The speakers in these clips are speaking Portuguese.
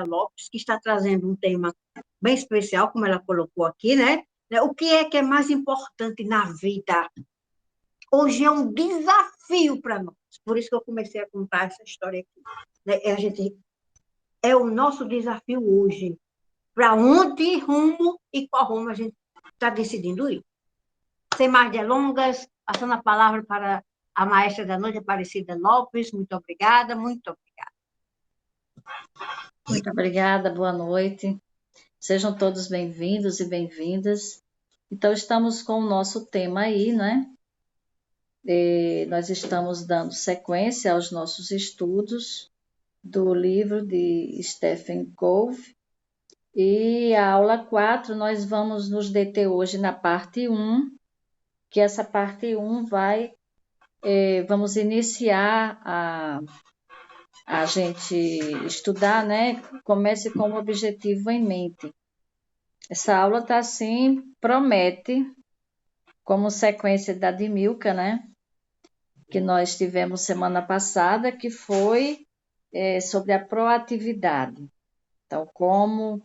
Lopes, que está trazendo um tema bem especial, como ela colocou aqui, né? O que é mais importante na vida? Hoje é um desafio para nós. Por isso que eu comecei a contar essa história aqui. Né? É o nosso desafio hoje. Para onde rumo e qual rumo a gente está decidindo ir. Sem mais delongas, passando a palavra para a maestra da noite, Aparecida Lopes. Muito obrigada, muito obrigada. Muito obrigada, boa noite. Sejam todos bem-vindos e bem-vindas. Então, estamos com o nosso tema aí, né? Nós estamos dando sequência aos nossos estudos do livro de Stephen Covey. E a aula 4, nós vamos nos deter hoje na parte 1, que essa parte 1 vamos iniciar a gente estudar, né? Comece com o objetivo em mente. Essa aula está assim, promete, como sequência da de Milka, né? Que nós tivemos semana passada, que foi sobre a proatividade. Então, como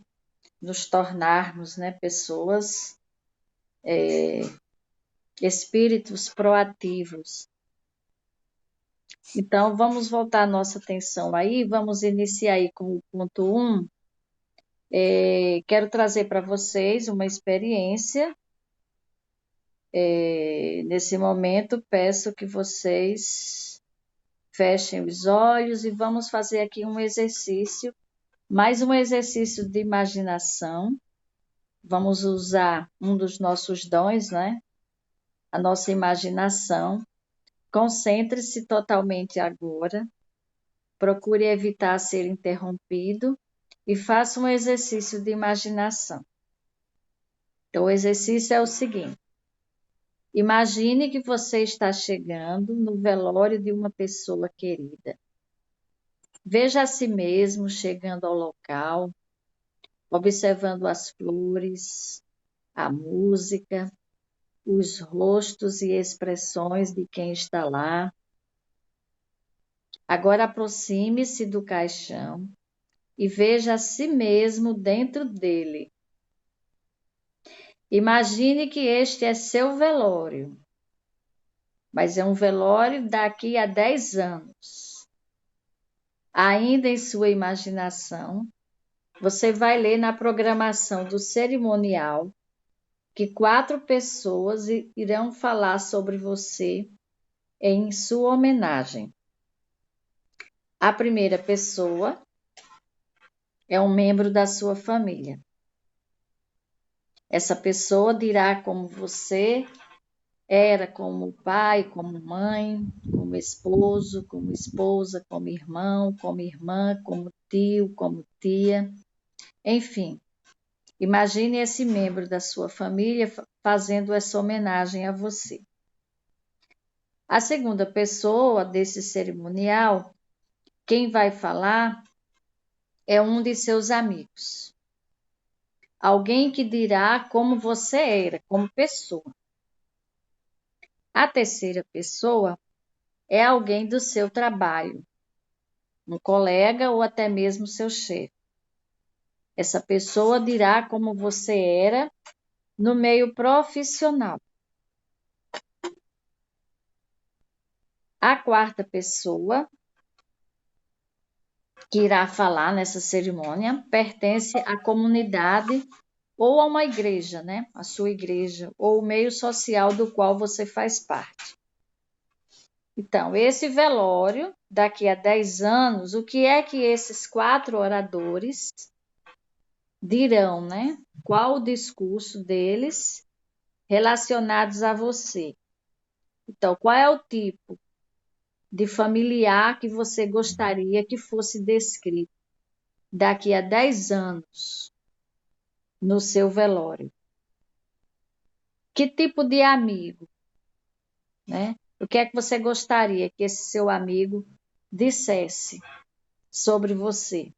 nos tornarmos, né, pessoas, espíritos proativos. Então, vamos voltar a nossa atenção aí, vamos iniciar aí com o ponto 1. Quero trazer para vocês uma experiência. Nesse momento, peço que vocês fechem os olhos e vamos fazer aqui um exercício, mais um exercício de imaginação. Vamos usar um dos nossos dons, né? A nossa imaginação. Concentre-se totalmente agora. Procure evitar ser interrompido e faça um exercício de imaginação. Então, o exercício é o seguinte. Imagine que você está chegando no velório de uma pessoa querida. Veja a si mesmo chegando ao local, observando as flores, a música, os rostos e expressões de quem está lá. Agora aproxime-se do caixão e veja a si mesmo dentro dele. Imagine que este é seu velório, mas é um velório daqui a 10 anos. Ainda em sua imaginação, você vai ler na programação do cerimonial que 4 pessoas irão falar sobre você em sua homenagem. A primeira pessoa é um membro da sua família. Essa pessoa dirá como você era como pai, como mãe, como esposo, como esposa, como irmão, como irmã, como tio, como tia. Enfim, imagine esse membro da sua família fazendo essa homenagem a você. A segunda pessoa desse cerimonial, quem vai falar é um de seus amigos. Alguém que dirá como você era, como pessoa. A terceira pessoa é alguém do seu trabalho, um colega ou até mesmo seu chefe. Essa pessoa dirá como você era no meio profissional. A quarta pessoa que irá falar nessa cerimônia pertence à comunidade ou a uma igreja, né? A sua igreja, ou o meio social do qual você faz parte. Então, esse velório, daqui a 10 anos, o que é que esses 4 oradores dirão, né? Qual o discurso deles relacionados a você? Então, qual é o tipo de familiar que você gostaria que fosse descrito daqui a 10 anos no seu velório? Que tipo de amigo, né? O que é que você gostaria que esse seu amigo dissesse sobre você?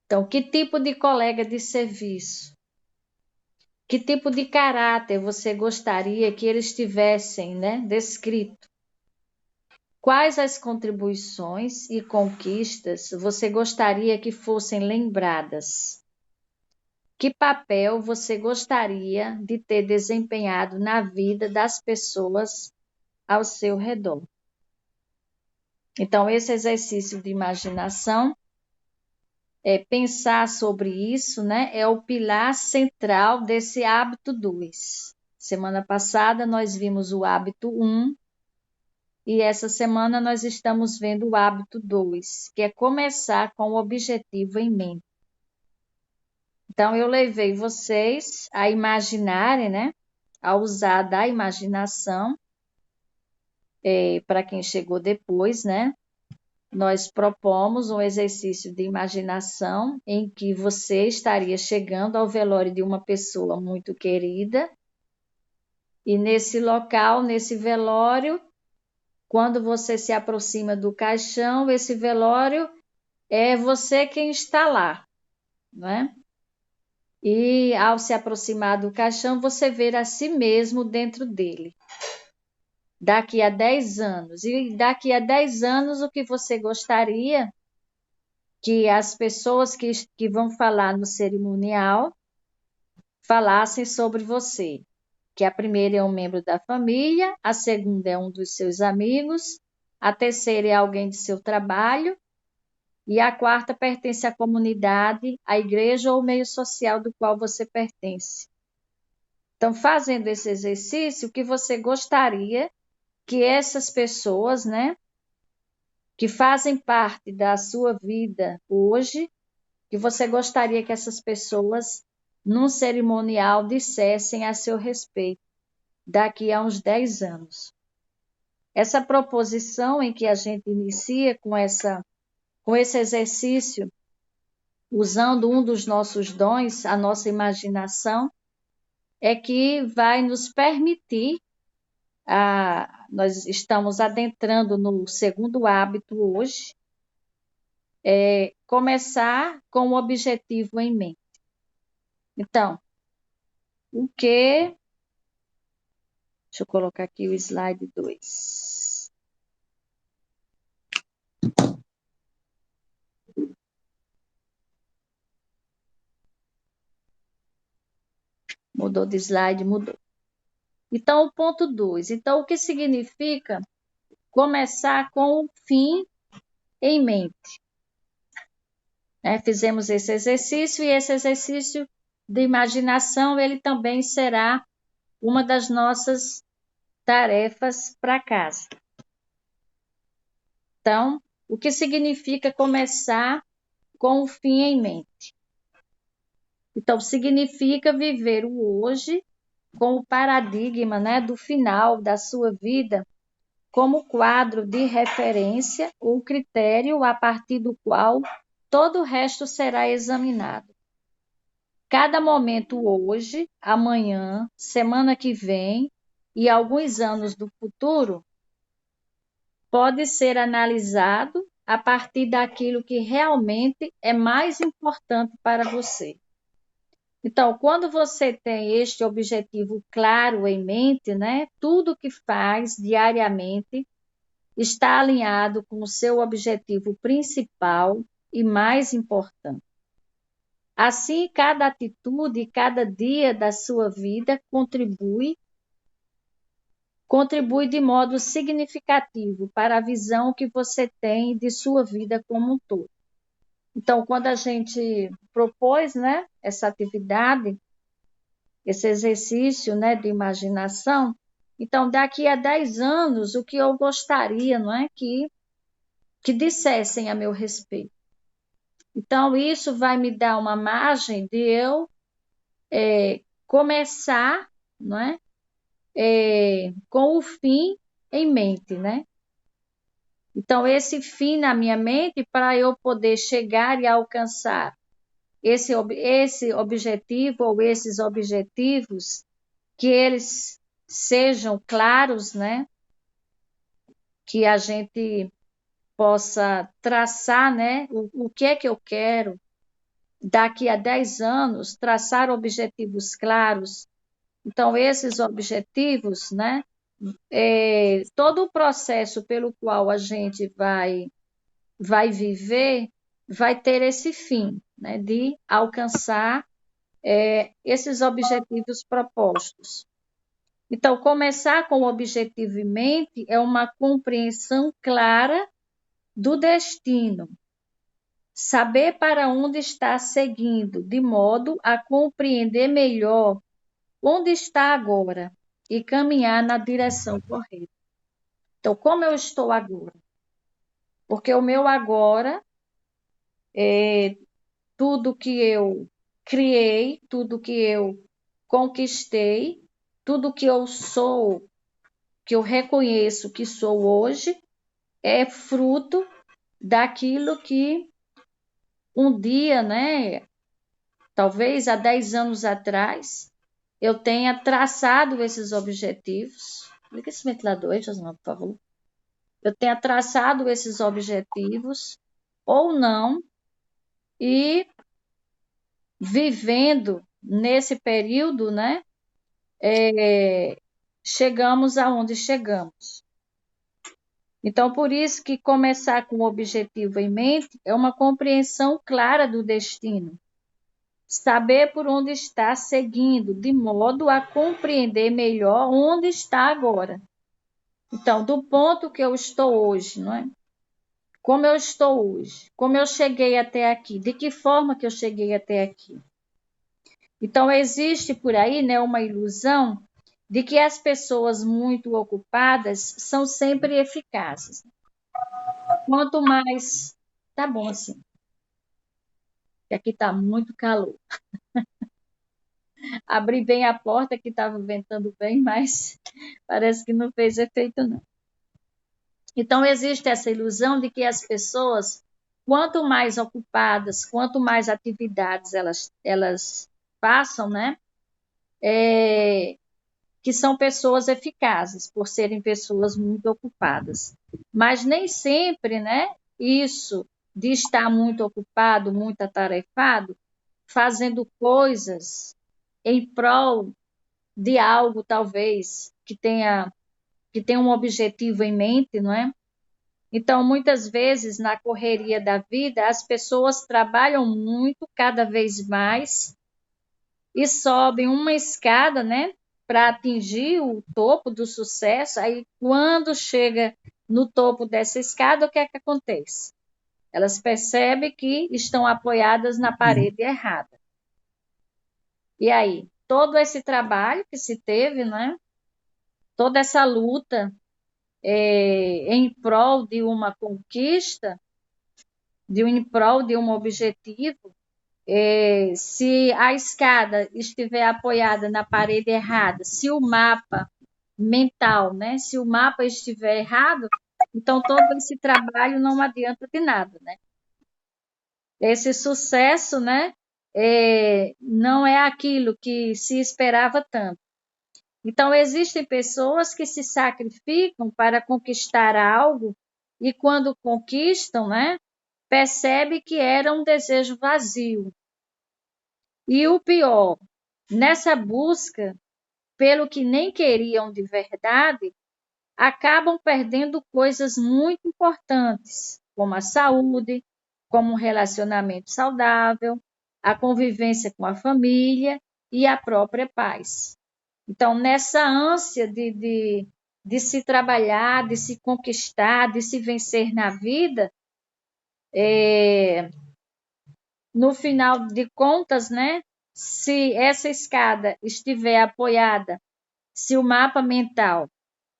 Então, que tipo de colega de serviço? Que tipo de caráter você gostaria que eles tivessem, né, descrito? Quais as contribuições e conquistas você gostaria que fossem lembradas? Que papel você gostaria de ter desempenhado na vida das pessoas ao seu redor? Então, esse exercício de imaginação, pensar sobre isso, né, é o pilar central desse hábito 2. Semana passada nós vimos o hábito 1 e essa semana nós estamos vendo o hábito 2, que é começar com o objetivo em mente. Então, eu levei vocês a imaginarem, né, a usar da imaginação, para quem chegou depois, né, nós propomos um exercício de imaginação em que você estaria chegando ao velório de uma pessoa muito querida e nesse local, nesse velório, quando você se aproxima do caixão, esse velório é você quem está lá, né? E ao se aproximar do caixão, você vê a si mesmo dentro dele. Daqui a 10 anos. E daqui a 10 anos, o que você gostaria que as pessoas que vão falar no cerimonial falassem sobre você? Que a primeira é um membro da família, a segunda é um dos seus amigos, a terceira é alguém de seu trabalho, e a quarta pertence à comunidade, à igreja ou meio social do qual você pertence. Então, fazendo esse exercício, o que você gostaria que essas pessoas, né, que fazem parte da sua vida hoje, que você gostaria que essas pessoas, num cerimonial, dissessem a seu respeito, daqui a uns 10 anos. Essa proposição em que a gente inicia com esse exercício, usando um dos nossos dons, a nossa imaginação, é que vai nos permitir, nós estamos adentrando no segundo hábito hoje, começar com o objetivo em mente. Então, deixa eu colocar aqui o slide 2. Mudou de slide, mudou. Então, o ponto 2. Então, o que significa começar com o fim em mente? Fizemos esse exercício e esse exercício de imaginação, ele também será uma das nossas tarefas para casa. Então, o que significa começar com o fim em mente? Então, significa viver o hoje com o paradigma, né, do final da sua vida como quadro de referência ou critério a partir do qual todo o resto será examinado. Cada momento hoje, amanhã, semana que vem e alguns anos do futuro pode ser analisado a partir daquilo que realmente é mais importante para você. Então, quando você tem este objetivo claro em mente, né, tudo que faz diariamente está alinhado com o seu objetivo principal e mais importante. Assim, cada atitude, cada dia da sua vida contribui de modo significativo para a visão que você tem de sua vida como um todo. Então, quando a gente propôs, né, essa atividade, esse exercício, né, de imaginação, então, daqui a 10 anos, o que eu gostaria, não é, que dissessem a meu respeito. Então, isso vai me dar uma margem de eu começar, não é, com o fim em mente, né? Então, esse fim na minha mente, para eu poder chegar e alcançar esse objetivo ou esses objetivos, que eles sejam claros, né? Que a gente possa traçar, né? O que é que eu quero daqui a 10 anos, traçar objetivos claros. Então, esses objetivos, né? todo o processo pelo qual a gente vai viver vai ter esse fim, né, de alcançar esses objetivos propostos. Então, começar com o objetivo em mente é uma compreensão clara do destino, saber para onde está seguindo, de modo a compreender melhor onde está agora e caminhar na direção correta. Então, como eu estou agora? Porque o meu agora é tudo que eu criei, tudo que eu conquistei, tudo que eu sou, que eu reconheço que sou hoje, é fruto daquilo que um dia, né, talvez há 10 anos atrás, eu tenha traçado esses objetivos. Liga esse ventilador aí, Josimar, por favor. Eu tenha traçado esses objetivos ou não, e vivendo nesse período, né, chegamos aonde chegamos. Então, por isso que começar com o objetivo em mente é uma compreensão clara do destino. Saber por onde está seguindo, de modo a compreender melhor onde está agora. Então, do ponto que eu estou hoje, não é? Como eu estou hoje? Como eu cheguei até aqui? De que forma que eu cheguei até aqui? Então, existe por aí, né, uma ilusão de que as pessoas muito ocupadas são sempre eficazes. Quanto mais... Tá bom assim, que aqui está muito calor. Abri bem a porta, que estava ventando bem, mas parece que não fez efeito, não. Então, existe essa ilusão de que as pessoas, quanto mais ocupadas, quanto mais atividades elas façam, né? Que são pessoas eficazes, por serem pessoas muito ocupadas. Mas nem sempre, né? Isso de estar muito ocupado, muito atarefado, fazendo coisas em prol de algo, talvez, que tenha um objetivo em mente, não é? Então, muitas vezes, na correria da vida, as pessoas trabalham muito, cada vez mais, e sobem uma escada, né, para atingir o topo do sucesso. Aí, quando chega no topo dessa escada, o que é que acontece? Elas percebem que estão apoiadas na parede errada. E aí, todo esse trabalho que se teve, né, toda essa luta em prol de uma conquista, em prol de um objetivo, se a escada estiver apoiada na parede errada, se o mapa mental, né, se o mapa estiver errado, então todo esse trabalho não adianta de nada, né? Esse sucesso, né, não é aquilo que se esperava tanto. Então, existem pessoas que se sacrificam para conquistar algo e, quando conquistam, né, percebe que era um desejo vazio. E o pior, nessa busca pelo que nem queriam de verdade, acabam perdendo coisas muito importantes, como a saúde, como um relacionamento saudável, a convivência com a família e a própria paz. Então, nessa ânsia de se trabalhar, de se conquistar, de se vencer na vida, no final de contas, né, se essa escada estiver apoiada, se o mapa mental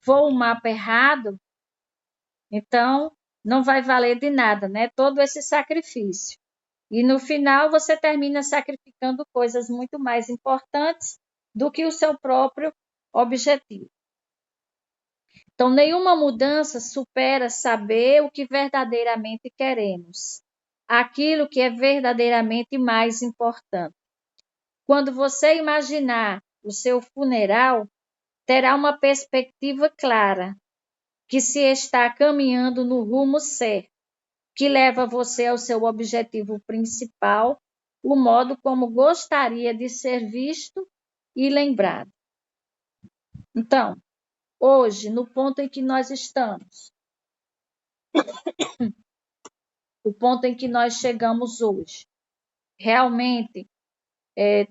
for um mapa errado, então não vai valer de nada, né, todo esse sacrifício. E no final você termina sacrificando coisas muito mais importantes do que o seu próprio objetivo. Então, nenhuma mudança supera saber o que verdadeiramente queremos, aquilo que é verdadeiramente mais importante. Quando você imaginar o seu funeral, terá uma perspectiva clara, que se está caminhando no rumo certo, que leva você ao seu objetivo principal, o modo como gostaria de ser visto e lembrado. Então, hoje, no ponto em que nós estamos, o ponto em que nós chegamos hoje, realmente,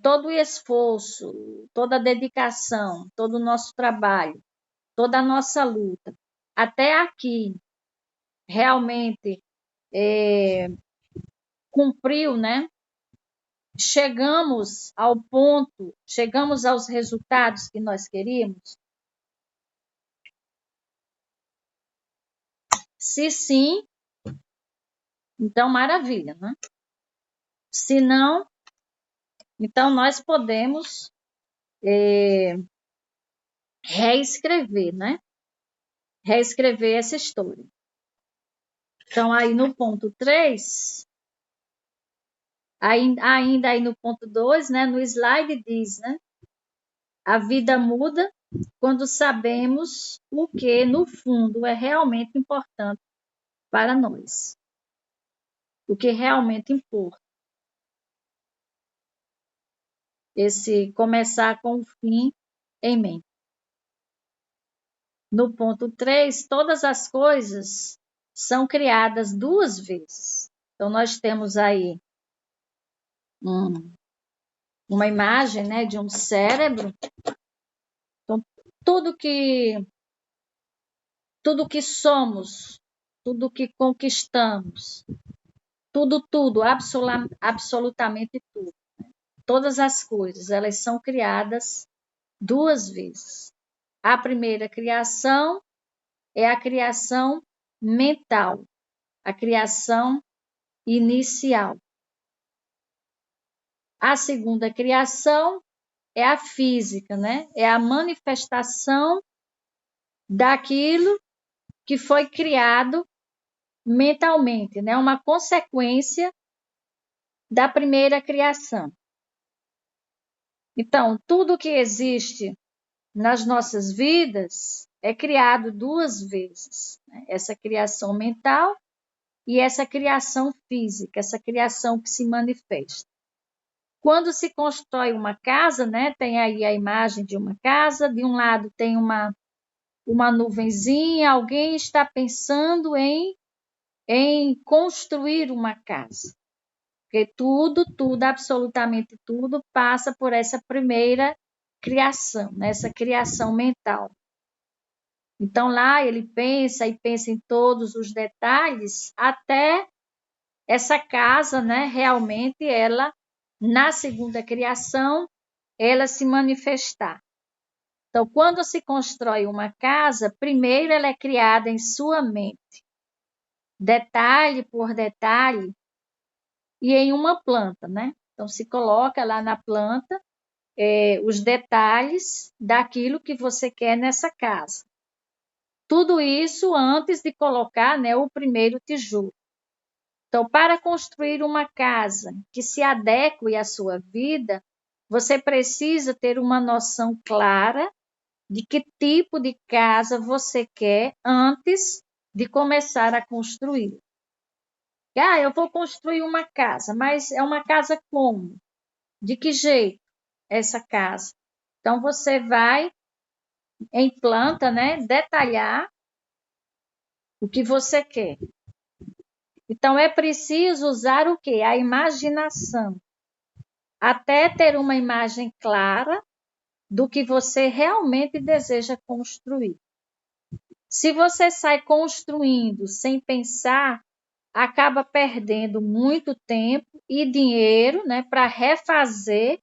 todo o esforço, toda a dedicação, todo o nosso trabalho, toda a nossa luta, até aqui, realmente cumpriu, né? Chegamos ao ponto, chegamos aos resultados que nós queríamos? Se sim, então maravilha, né? Se não, então nós podemos reescrever, né? Reescrever essa história. Então, aí no ponto 3, ainda aí no ponto 2, né? No slide diz, né? A vida muda quando sabemos o que, no fundo, é realmente importante para nós. O que realmente importa. Esse começar com o fim em mente. No ponto 3, todas as coisas são criadas 2 vezes. Então, nós temos aí uma imagem, né, de um cérebro. Então, tudo que somos, tudo que conquistamos, tudo, absolutamente tudo. Todas as coisas, elas são criadas 2 vezes. A primeira criação é a criação mental, a criação inicial. A segunda criação é a física, né? É a manifestação daquilo que foi criado mentalmente, né? Uma consequência da primeira criação. Então, tudo que existe nas nossas vidas é criado 2 vezes, né? Essa criação mental e essa criação física, essa criação que se manifesta. Quando se constrói uma casa, né, tem aí a imagem de uma casa, de um lado tem uma nuvenzinha, alguém está pensando em construir uma casa. Porque tudo, absolutamente tudo, passa por essa primeira criação, né, essa criação mental. Então, lá ele pensa e pensa em todos os detalhes, até essa casa, né, realmente, ela, na segunda criação, ela se manifestar. Então, quando se constrói uma casa, primeiro ela é criada em sua mente, detalhe por detalhe, e em uma planta, né? Então, se coloca lá na planta os detalhes daquilo que você quer nessa casa. Tudo isso antes de colocar, né, o primeiro tijolo. Então, para construir uma casa que se adeque à sua vida, você precisa ter uma noção clara de que tipo de casa você quer antes de começar a construir. Eu vou construir uma casa, mas é uma casa como? De que jeito essa casa? Então, você vai, em planta, né, detalhar o que você quer. Então, é preciso usar o quê? A imaginação. Até ter uma imagem clara do que você realmente deseja construir. Se você sai construindo sem pensar, acaba perdendo muito tempo e dinheiro, né, para refazer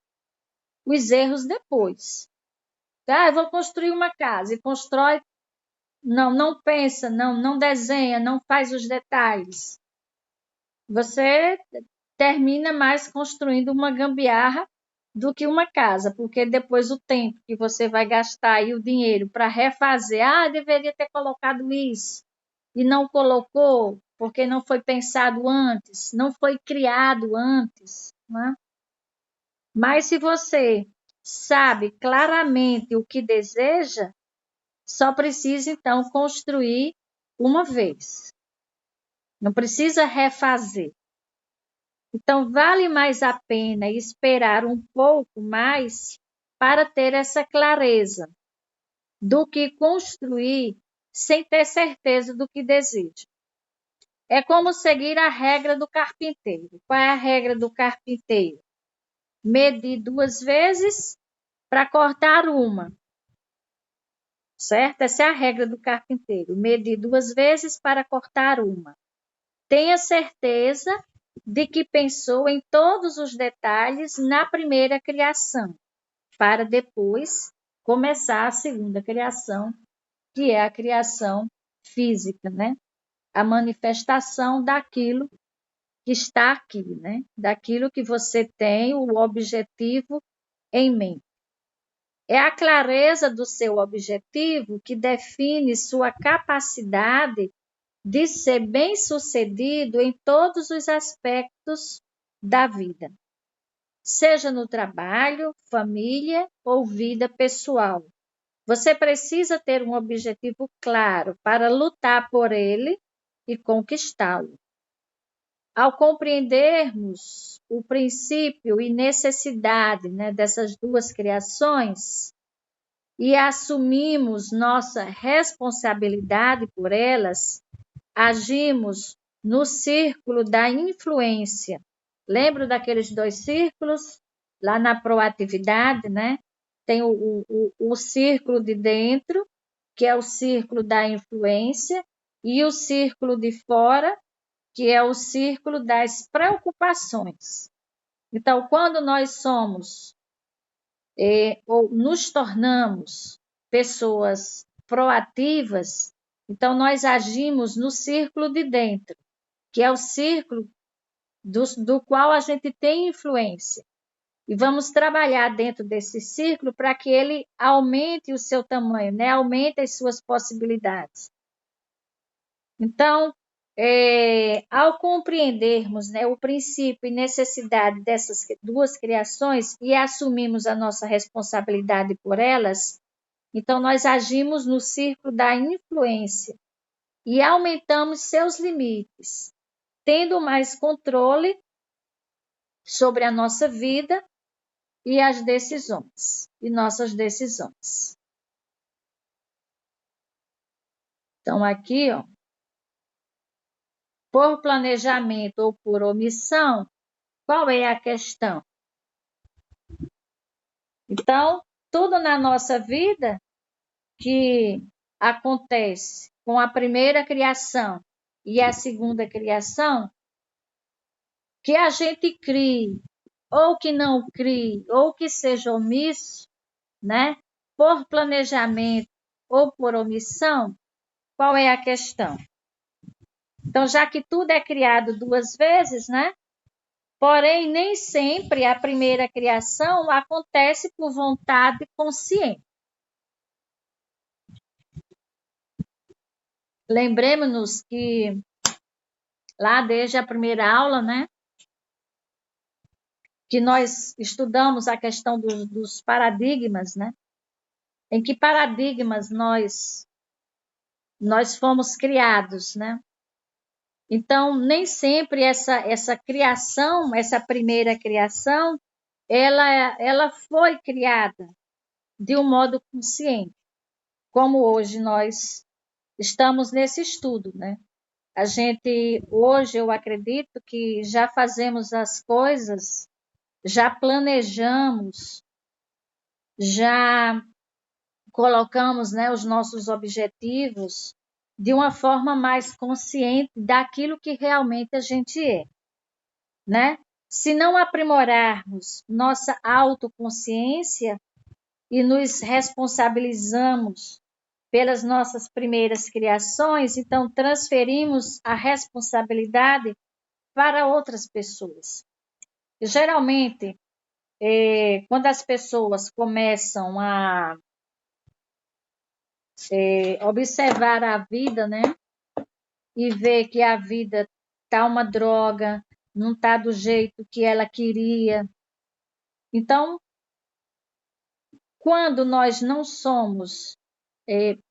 os erros depois. Eu vou construir uma casa e constrói, não pensa, não desenha, não faz os detalhes. Você termina mais construindo uma gambiarra do que uma casa, porque depois o tempo que você vai gastar e o dinheiro para refazer, deveria ter colocado isso e não colocou, porque não foi pensado antes, não foi criado antes, né? Mas se você sabe claramente o que deseja, só precisa então construir uma vez. Não precisa refazer. Então, vale mais a pena esperar um pouco mais para ter essa clareza do que construir sem ter certeza do que deseja. É como seguir a regra do carpinteiro. Qual é a regra do carpinteiro? Medir 2 vezes para cortar uma. Certo? Essa é a regra do carpinteiro. Medir 2 vezes para cortar uma. Tenha certeza de que pensou em todos os detalhes na primeira criação, para depois começar a segunda criação, que é a criação física, né? A manifestação daquilo que está aqui, né? Daquilo que você tem o objetivo em mente. É a clareza do seu objetivo que define sua capacidade de ser bem-sucedido em todos os aspectos da vida, seja no trabalho, família ou vida pessoal. Você precisa ter um objetivo claro para lutar por ele e conquistá-lo. Ao compreendermos o princípio e necessidade, né, dessas duas criações e assumimos nossa responsabilidade por elas, agimos no círculo da influência. Lembra daqueles 2 círculos? Lá na proatividade, né? Tem o círculo de dentro, que é o círculo da influência, e o círculo de fora, que é o círculo das preocupações. Então, quando nós somos ou nos tornamos pessoas proativas, então nós agimos no círculo de dentro, que é o círculo do qual a gente tem influência. E vamos trabalhar dentro desse círculo para que ele aumente o seu tamanho, né? Aumente as suas possibilidades. Então, ao compreendermos, né, o princípio e necessidade dessas 2 criações e assumimos a nossa responsabilidade por elas, então nós agimos no círculo da influência e aumentamos seus limites, tendo mais controle sobre a nossa vida e as decisões, e nossas decisões. Então, aqui, ó, por planejamento ou por omissão, qual é a questão? Então, tudo na nossa vida que acontece com a primeira criação e a segunda criação, que a gente crie, ou que não crie, ou que seja omisso, né? Por planejamento ou por omissão, qual é a questão? Então, já que tudo é criado 2 vezes, né? Porém, nem sempre a primeira criação acontece por vontade consciente. Lembremos-nos que lá desde a primeira aula, né, que nós estudamos a questão dos paradigmas, né? Em que paradigmas nós fomos criados, né? Então, nem sempre essa criação, essa primeira criação, ela foi criada de um modo consciente, como hoje nós estamos nesse estudo, né? A gente, hoje, eu acredito que já fazemos as coisas, já planejamos, já colocamos, né, os nossos objetivos de uma forma mais consciente daquilo que realmente a gente é, né? Se não aprimorarmos nossa autoconsciência e nos responsabilizamos pelas nossas primeiras criações, então transferimos a responsabilidade para outras pessoas. E, geralmente, quando as pessoas começam a observar a vida, né, e ver que a vida tá uma droga, não tá do jeito que ela queria. Então, quando nós não somos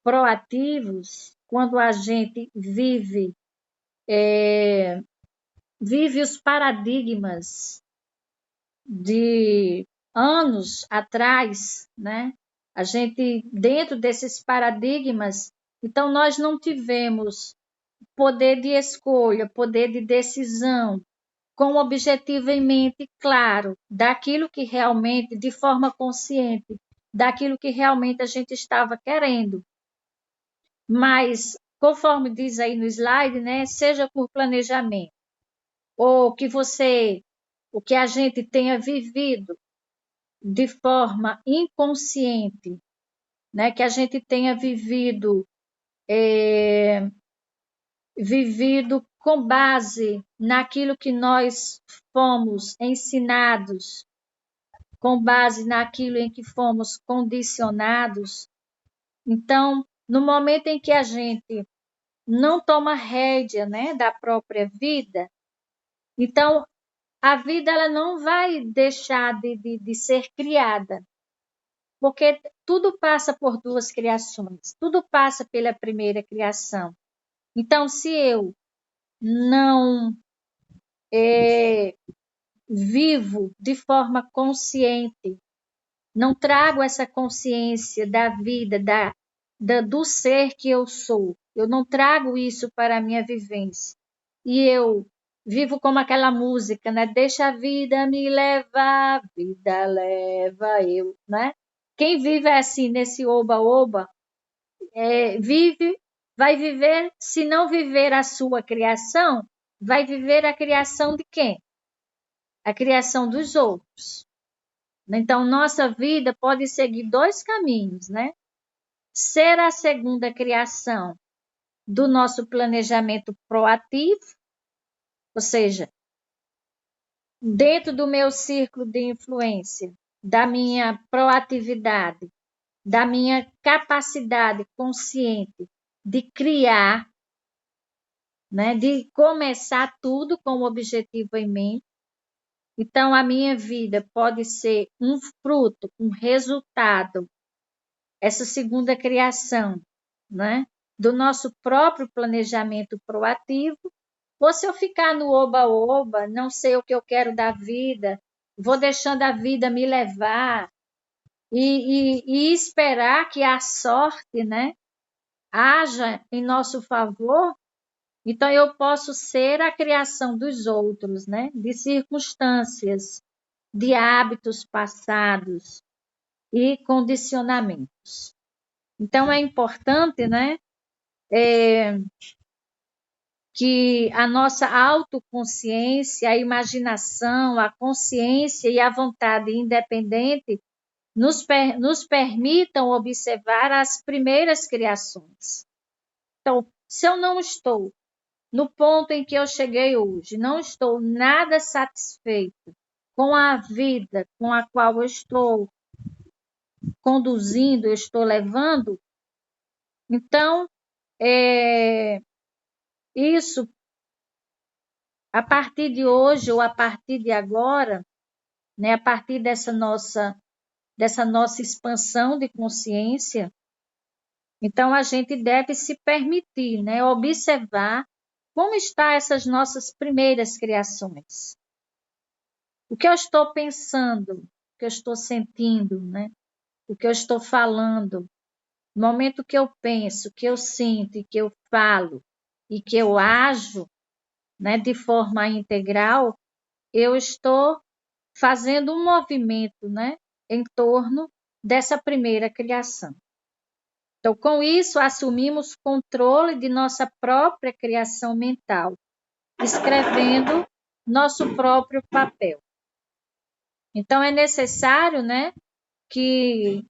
proativos, quando a gente vive os paradigmas de anos atrás, né? A gente, dentro desses paradigmas, então nós não tivemos poder de escolha, poder de decisão, com o objetivo em mente claro, daquilo que realmente, de forma consciente, daquilo que realmente a gente estava querendo. Mas, conforme diz aí no slide, né, seja por planejamento, ou o que a gente tenha vivido de forma inconsciente, né, que a gente tenha vivido com base naquilo que nós fomos ensinados, com base naquilo em que fomos condicionados. Então, no momento em que a gente não toma rédea, né, da própria vida, então a vida ela não vai deixar de ser criada, porque tudo passa por duas criações, tudo passa pela primeira criação. Então, se eu não vivo de forma consciente, não trago essa consciência da vida, do ser que eu sou, eu não trago isso para a minha vivência. E eu vivo como aquela música, né? Deixa a vida me levar, a vida leva eu, né? Quem vive assim nesse oba-oba, vai viver, se não viver a sua criação, vai viver a criação de quem? A criação dos outros. Então, nossa vida pode seguir dois caminhos, né? Ser a segunda criação do nosso planejamento proativo, ou seja, dentro do meu círculo de influência, da minha proatividade, da minha capacidade consciente de criar, né, de começar tudo com o objetivo em mente. Então, a minha vida pode ser um fruto, um resultado, essa segunda criação, né, do nosso próprio planejamento proativo. Ou se eu ficar no oba-oba, não sei o que eu quero da vida, vou deixando a vida me levar e esperar que a sorte, né, haja em nosso favor, então eu posso ser a criação dos outros, né, de circunstâncias, de hábitos passados e condicionamentos. Então é importante, né, que a nossa autoconsciência, a imaginação, a consciência e a vontade independente nos permitam observar as primeiras criações. Então, se eu não estou no ponto em que eu cheguei hoje, não estou nada satisfeito com a vida com a qual eu estou conduzindo, eu estou levando, então, isso, a partir de hoje ou a partir de agora, né, a partir dessa nossa expansão de consciência, então a gente deve se permitir, né, observar como estão essas nossas primeiras criações. O que eu estou pensando, o que eu estou sentindo, né, o que eu estou falando, no momento que eu penso, que eu sinto e que eu falo e que eu ajo, né, de forma integral, eu estou fazendo um movimento, né, em torno dessa primeira criação. Então, com isso, assumimos controle de nossa própria criação mental, escrevendo nosso próprio papel. Então, é necessário, né, que,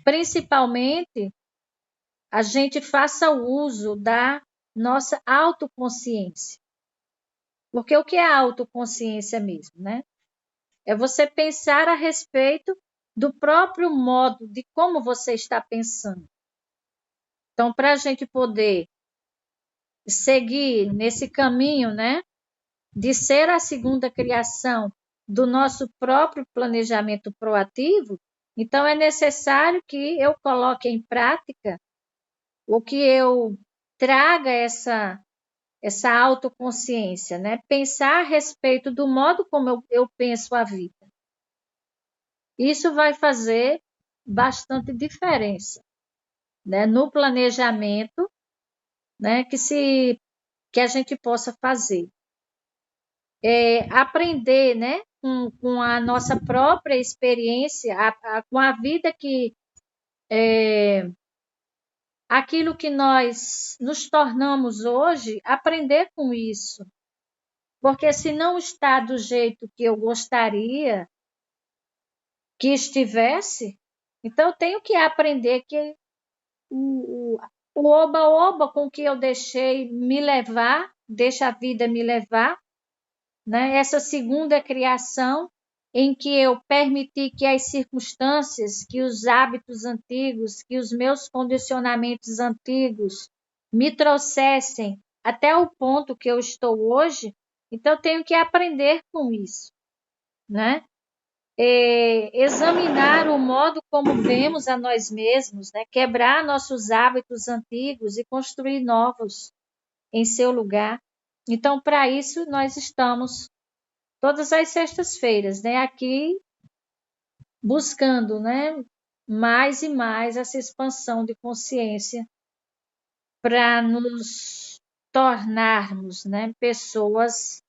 principalmente, a gente faça uso da nossa autoconsciência. Porque o que é a autoconsciência mesmo, né? É você pensar a respeito do próprio modo de como você está pensando. Então, para a gente poder seguir nesse caminho, né, de ser a segunda criação do nosso próprio planejamento proativo, então é necessário que eu coloque em prática, ou que eu traga essa autoconsciência, né? Pensar a respeito do modo como eu penso a vida. Isso vai fazer bastante diferença, né, no planejamento, né, que a gente possa fazer. Aprender, né, com a nossa própria experiência, com a vida aquilo que nós nos tornamos hoje, aprender com isso. Porque se não está do jeito que eu gostaria que estivesse, então eu tenho que aprender que o oba-oba com que eu deixei me levar, deixa a vida me levar, né? Essa segunda criação em que eu permiti que as circunstâncias, que os hábitos antigos, que os meus condicionamentos antigos me trouxessem até o ponto que eu estou hoje, então eu tenho que aprender com isso, né? Examinar o modo como vemos a nós mesmos, né? Quebrar nossos hábitos antigos e construir novos em seu lugar. Então, para isso, nós estamos todas as sextas-feiras, né? Aqui buscando, né? Mais e mais essa expansão de consciência para nos tornarmos, né? Pessoas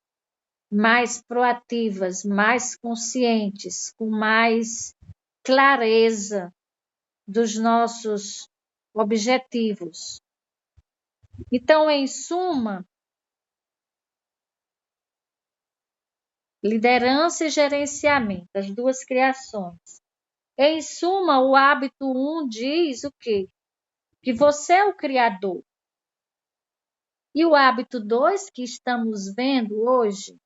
mais proativas, mais conscientes, com mais clareza dos nossos objetivos. Então, em suma, liderança e gerenciamento, as duas criações. Em suma, o hábito 1 diz o quê? Que você é o criador. E o hábito 2 que estamos vendo hoje,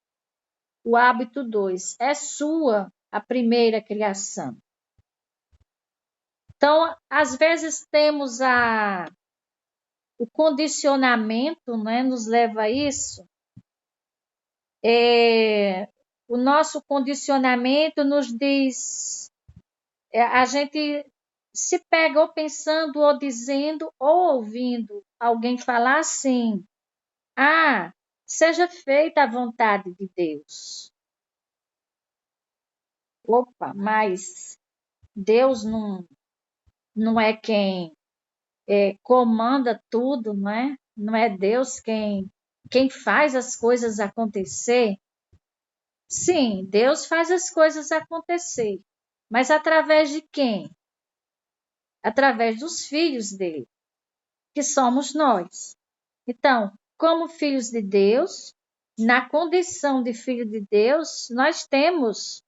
o hábito 2 é sua, a primeira criação. Então, às vezes temos o condicionamento, né, nos leva a isso. O nosso condicionamento nos diz, a gente se pega ou pensando, ou dizendo, ou ouvindo alguém falar assim: ah, seja feita a vontade de Deus. Opa, mas Deus não é quem comanda tudo, não é? Não é Deus quem faz as coisas acontecer? Sim, Deus faz as coisas acontecer, mas através de quem? Através dos filhos dele, que somos nós. Então, como filhos de Deus, na condição de filho de Deus, nós temos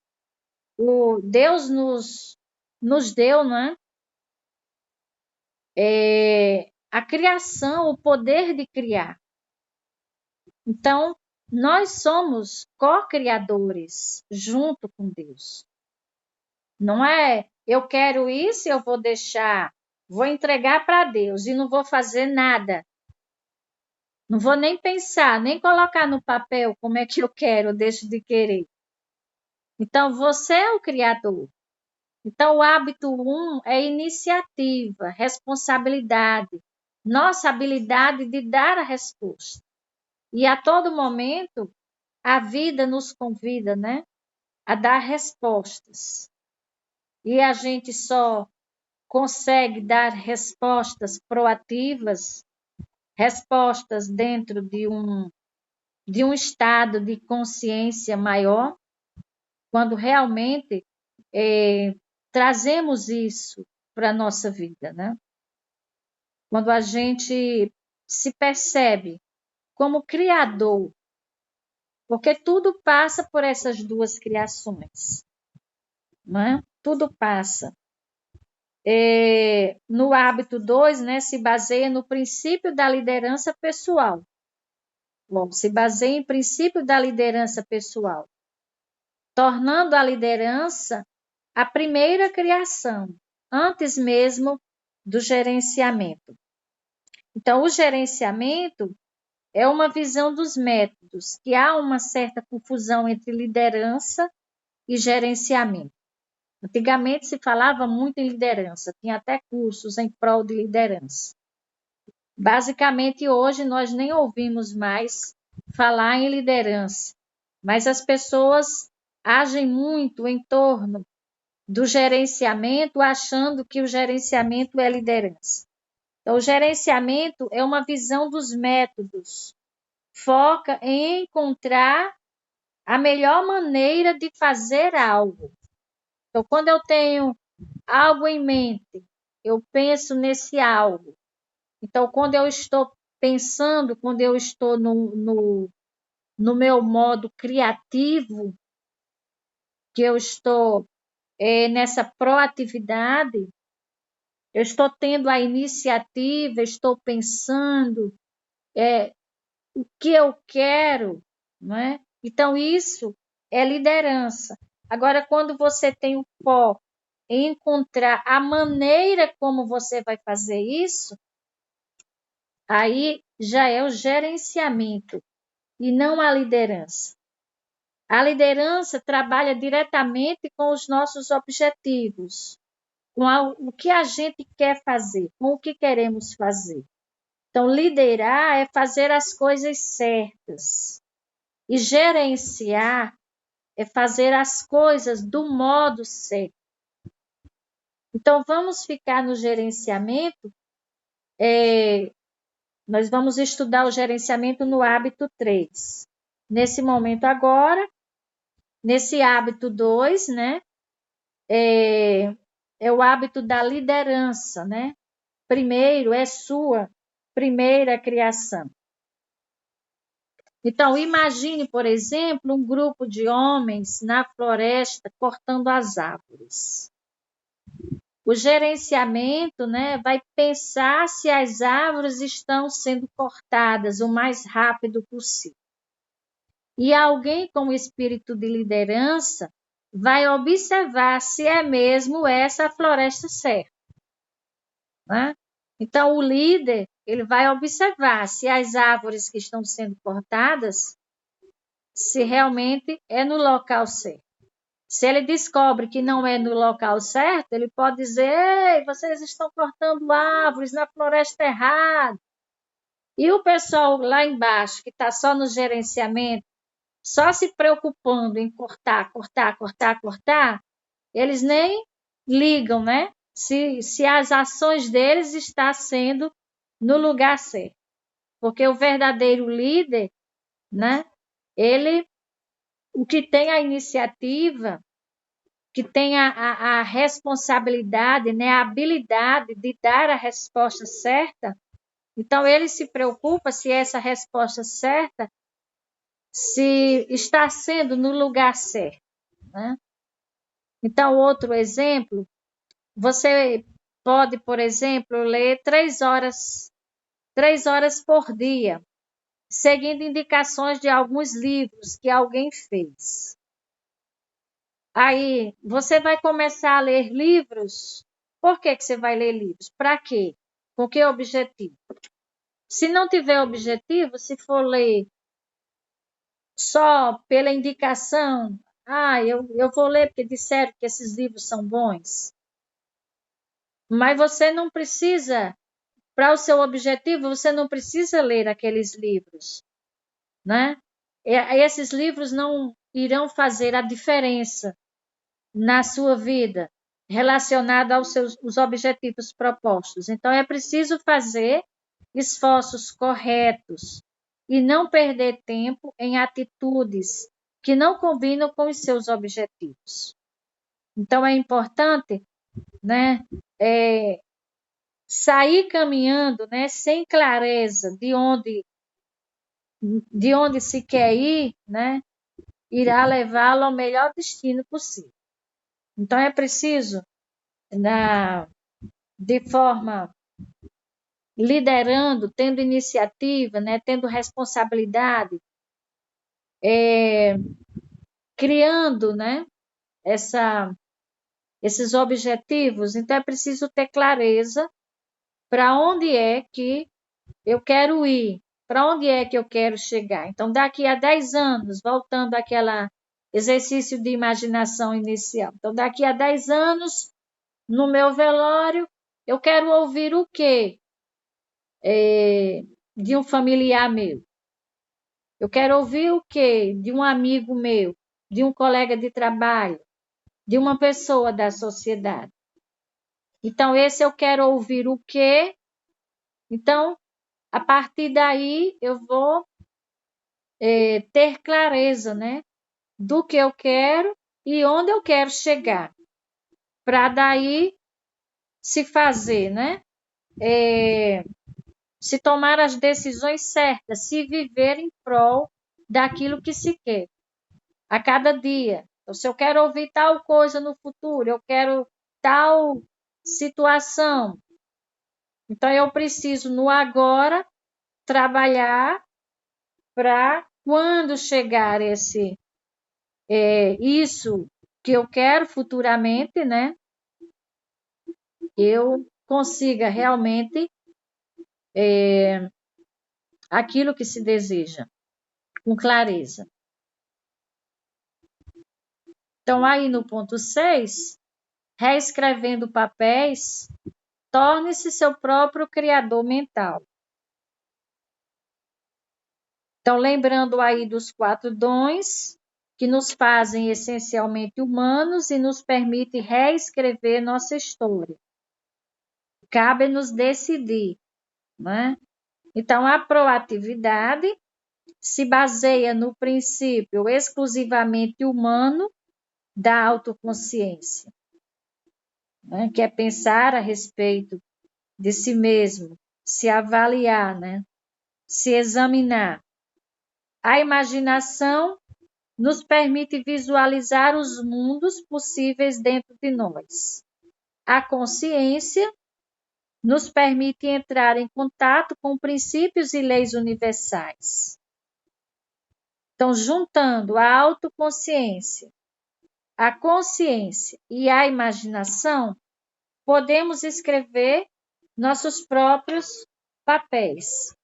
Deus nos deu, não é? A criação, o poder de criar. Então, nós somos co-criadores junto com Deus. Não é eu quero isso, eu vou deixar, vou entregar para Deus e não vou fazer nada. Não vou nem pensar, nem colocar no papel como é que eu quero, deixo de querer. Então, você é o criador. Então, o hábito 1 é iniciativa, responsabilidade, nossa habilidade de dar a resposta. E a todo momento, a vida nos convida, né, a dar respostas. E a gente só consegue dar respostas proativas, respostas dentro de um estado de consciência maior, quando realmente trazemos isso para a nossa vida, né? Quando a gente se percebe como criador, porque tudo passa por essas duas criações, né? Tudo passa. No hábito 2, né, se baseia no princípio da liderança pessoal. Bom, se baseia em princípio da liderança pessoal, tornando a liderança a primeira criação, antes mesmo do gerenciamento. Então, o gerenciamento é uma visão dos métodos, que há uma certa confusão entre liderança e gerenciamento. Antigamente se falava muito em liderança, tinha até cursos em prol de liderança. Basicamente, hoje nós nem ouvimos mais falar em liderança, mas as pessoas agem muito em torno do gerenciamento, achando que o gerenciamento é liderança. Então, o gerenciamento é uma visão dos métodos, foca em encontrar a melhor maneira de fazer algo. Então, quando eu tenho algo em mente, eu penso nesse algo. Então, quando eu estou pensando, quando eu estou no meu modo criativo, que eu estou nessa proatividade, eu estou tendo a iniciativa, estou pensando o que eu quero, não é? Então, isso é liderança. Agora, quando você tem o foco em encontrar a maneira como você vai fazer isso, aí já é o gerenciamento e não a liderança. A liderança trabalha diretamente com os nossos objetivos, com o que a gente quer fazer, com o que queremos fazer. Então, liderar é fazer as coisas certas. E gerenciar é fazer as coisas do modo certo. Então, vamos ficar no gerenciamento. Nós vamos estudar o gerenciamento no hábito 3. Nesse momento agora, nesse hábito 2, né? É o hábito da liderança, né? Primeiro é sua primeira criação. Então, imagine, por exemplo, um grupo de homens na floresta cortando as árvores. O gerenciamento, né, vai pensar se as árvores estão sendo cortadas o mais rápido possível. E alguém com espírito de liderança vai observar se é mesmo essa a floresta certa, né? Então, o líder, ele vai observar se as árvores que estão sendo cortadas, se realmente é no local certo. Se ele descobre que não é no local certo, ele pode dizer: ei, vocês estão cortando árvores na floresta errada. E o pessoal lá embaixo, que está só no gerenciamento, só se preocupando em cortar, eles nem ligam, né? Se as ações deles estão sendo no lugar certo. Porque o verdadeiro líder, né? O que tem a iniciativa, que tem a responsabilidade, né? A habilidade de dar a resposta certa, então ele se preocupa se essa resposta certa se está sendo no lugar certo, né? Então, outro exemplo, você pode, por exemplo, ler 3 horas por dia, seguindo indicações de alguns livros que alguém fez. Aí, você vai começar a ler livros. Por que você vai ler livros? Para quê? Com que objetivo? Se não tiver objetivo, se for ler só pela indicação, eu vou ler porque disseram que esses livros são bons. Mas você não precisa, para o seu objetivo, você não precisa ler aqueles livros, né? Esses livros não irão fazer a diferença na sua vida relacionada aos os objetivos propostos. Então, é preciso fazer esforços corretos e não perder tempo em atitudes que não combinam com os seus objetivos. Então, é importante, né, sair caminhando, né, sem clareza de onde se quer ir, né, irá levá-lo ao melhor destino possível. Então, é preciso, de forma liderando, tendo iniciativa, né, tendo responsabilidade, criando, né, esses objetivos. Então, é preciso ter clareza para onde é que eu quero ir, para onde é que eu quero chegar. Então, daqui a 10 anos, voltando àquele exercício de imaginação inicial. Então, daqui a 10 anos, no meu velório, eu quero ouvir o quê? De um familiar meu. Eu quero ouvir o quê? De um amigo meu, de um colega de trabalho. de uma pessoa da sociedade. Então, esse eu quero ouvir o quê? Então, a partir daí, eu vou ter clareza, né? Do que eu quero e onde eu quero chegar. Para daí se fazer, né? Se tomar as decisões certas, se viver em prol daquilo que se quer a cada dia. Então, se eu quero ouvir tal coisa no futuro, eu quero tal situação, então eu preciso no agora trabalhar para quando chegar isso que eu quero futuramente, né? Eu consiga realmente aquilo que se deseja, com clareza. Então, aí no ponto 6, reescrevendo papéis, torne-se seu próprio criador mental. Então, lembrando aí dos 4 dons que nos fazem essencialmente humanos e nos permite reescrever nossa história. Cabe-nos decidir, né? Então, a proatividade se baseia no princípio exclusivamente humano da autoconsciência, né? Que é pensar a respeito de si mesmo, se avaliar, né? Se examinar. A imaginação nos permite visualizar os mundos possíveis dentro de nós. A consciência nos permite entrar em contato com princípios e leis universais. Então, juntando a autoconsciência, a consciência e a imaginação, podemos escrever nossos próprios papéis.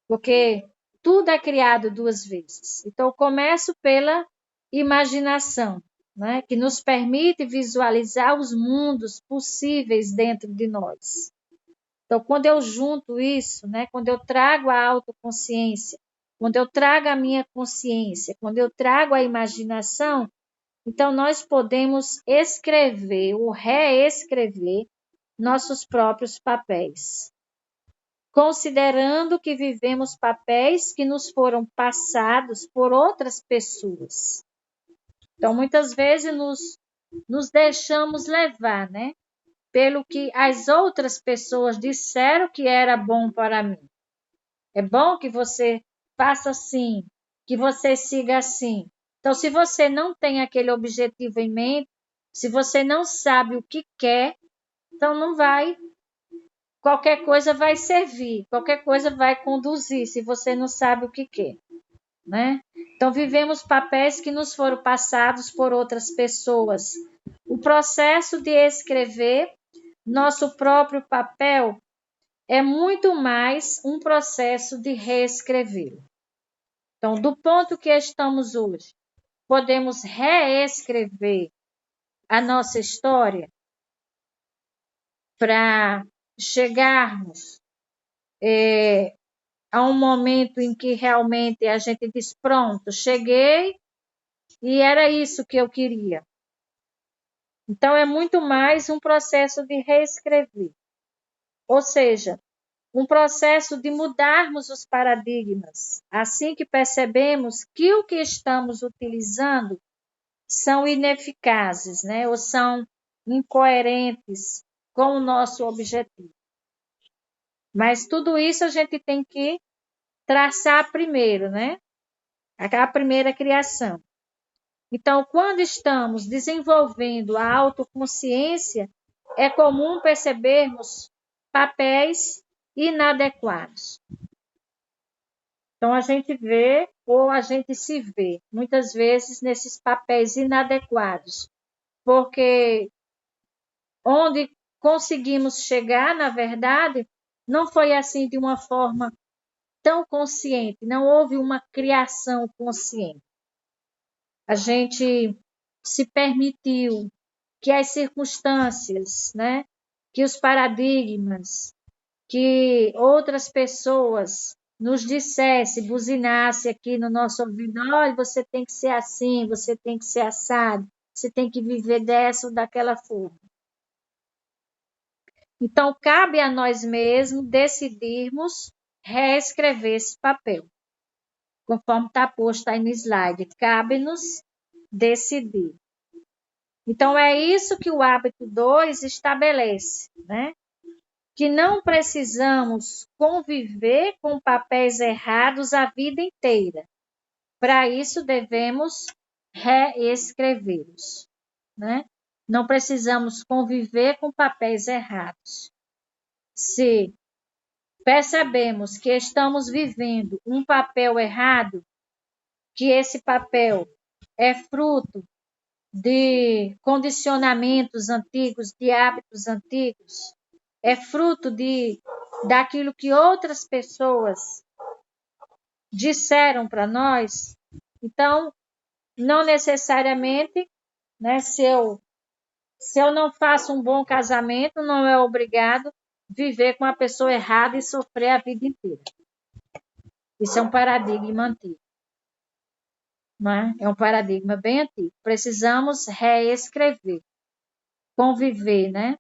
Porque tudo é criado 2 vezes. Então, eu começo pela imaginação, né, que nos permite visualizar os mundos possíveis dentro de nós. Então, quando eu junto isso, né, quando eu trago a autoconsciência, quando eu trago a minha consciência, quando eu trago a imaginação, então nós podemos escrever ou reescrever nossos próprios papéis, considerando que vivemos papéis que nos foram passados por outras pessoas. Então, muitas vezes nos deixamos levar, né, pelo que as outras pessoas disseram que era bom para mim. É bom que você faça assim, que você siga assim. Então, se você não tem aquele objetivo em mente, se você não sabe o que quer, então não vai. Qualquer coisa vai servir, qualquer coisa vai conduzir, se você não sabe o que quer, né? Então, vivemos papéis que nos foram passados por outras pessoas. O processo de escrever nosso próprio papel é muito mais um processo de reescrevê-lo. Então, do ponto que estamos hoje, podemos reescrever a nossa história para chegarmos a um momento em que realmente a gente diz, pronto, cheguei e era isso que eu queria. Então, é muito mais um processo de reescrever. Ou seja, um processo de mudarmos os paradigmas, assim que percebemos que o que estamos utilizando são ineficazes, né? Ou são incoerentes com o nosso objetivo. Mas tudo isso a gente tem que traçar primeiro, né? A primeira criação. Então, quando estamos desenvolvendo a autoconsciência, é comum percebermos papéis inadequados. Então, a gente vê ou a gente se vê, muitas vezes, nesses papéis inadequados, porque onde conseguimos chegar, na verdade, não foi assim de uma forma tão consciente, não houve uma criação consciente. A gente se permitiu que as circunstâncias, né, que os paradigmas, que outras pessoas nos dissesse, buzinasse aqui no nosso ouvido, olha, você tem que ser assim, você tem que ser assado. se tem que viver dessa ou daquela forma. Então, cabe a nós mesmos decidirmos reescrever esse papel, conforme está posto aí no slide. Cabe-nos decidir. Então, é isso que o hábito 2 estabelece, né? Que não precisamos conviver com papéis errados a vida inteira. Para isso, devemos reescrevê-los, né? Não precisamos conviver com papéis errados. Se percebemos que estamos vivendo um papel errado, que esse papel é fruto de condicionamentos antigos, de hábitos antigos, é fruto daquilo que outras pessoas disseram para nós. Então, não necessariamente, né, se eu não faço um bom casamento, não é obrigado viver com a pessoa errada e sofrer a vida inteira. Isso é um paradigma antigo. Né? É um paradigma bem antigo. Precisamos reescrever, conviver, né?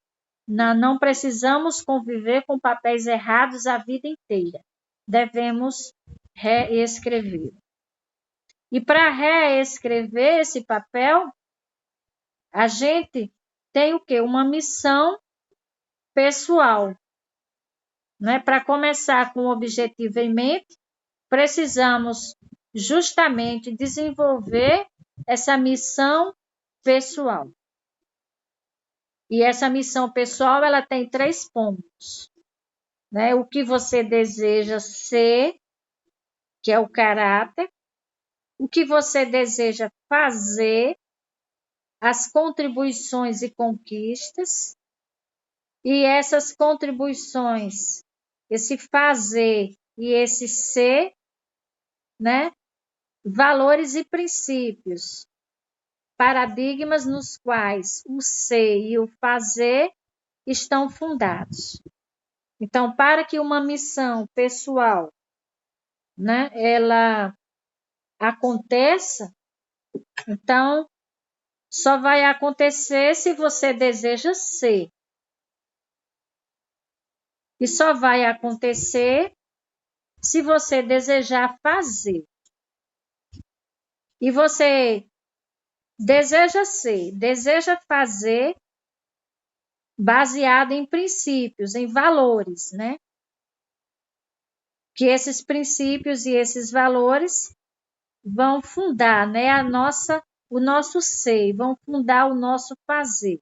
Não precisamos conviver com papéis errados a vida inteira. Devemos reescrever. E para reescrever esse papel, a gente tem o quê? Uma missão pessoal. Né? Para começar com o objetivo em mente, precisamos justamente desenvolver essa missão pessoal. E essa missão pessoal, ela tem 3 pontos. Né? O que você deseja ser, que é o caráter. O que você deseja fazer, as contribuições e conquistas. E essas contribuições, esse fazer e esse ser, né? Valores e princípios, paradigmas nos quais o ser e o fazer estão fundados. Então, para que uma missão pessoal, né, ela aconteça, então só vai acontecer se você deseja ser. E só vai acontecer se você desejar fazer. E você deseja ser, deseja fazer baseado em princípios, em valores, né? Que esses princípios e esses valores vão fundar, né, o nosso ser, vão fundar o nosso fazer.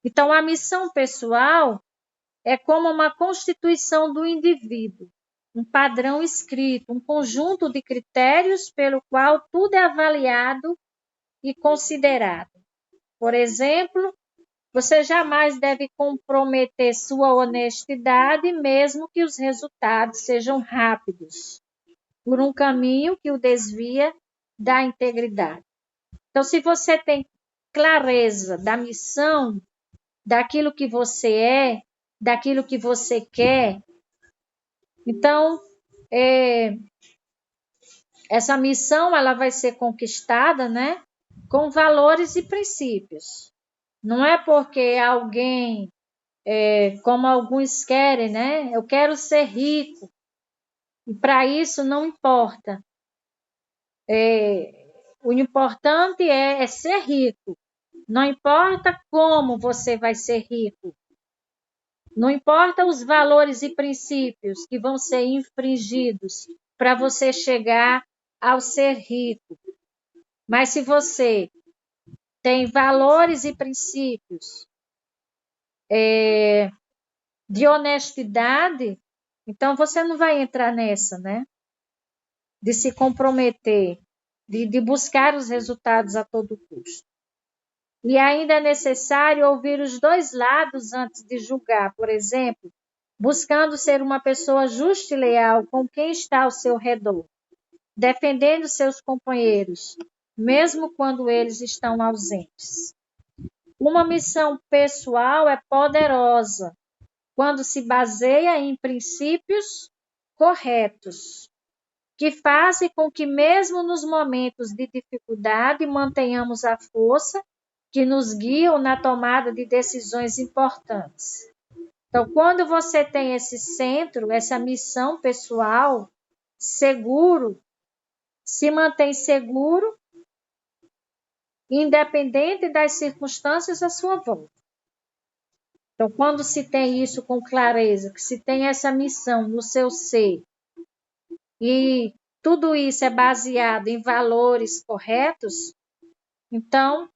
Então, a missão pessoal é como uma constituição do indivíduo, um padrão escrito, um conjunto de critérios pelo qual tudo é avaliado e considerado. Por exemplo, você jamais deve comprometer sua honestidade, mesmo que os resultados sejam rápidos, por um caminho que o desvia da integridade. Então, se você tem clareza da missão, daquilo que você é, daquilo que você quer, então, essa missão ela vai ser conquistada, né, com valores e princípios. Não é porque alguém, como alguns querem, né, eu quero ser rico, e para isso não importa. O importante é ser rico. Não importa como você vai ser rico. Não importa os valores e princípios que vão ser infringidos para você chegar ao ser rico. Mas se você tem valores e princípios de honestidade, então você não vai entrar nessa, né? De se comprometer, de buscar os resultados a todo custo. E ainda é necessário ouvir os 2 lados antes de julgar, por exemplo, buscando ser uma pessoa justa e leal com quem está ao seu redor, defendendo seus companheiros, mesmo quando eles estão ausentes. Uma missão pessoal é poderosa quando se baseia em princípios corretos. que fazem com que, mesmo nos momentos de dificuldade, mantenhamos a força que nos guia na tomada de decisões importantes. Então, quando você tem esse centro, essa missão pessoal, seguro, se mantém seguro, independente das circunstâncias à sua volta. Então, quando se tem isso com clareza, que se tem essa missão no seu ser, e tudo isso é baseado em valores corretos, então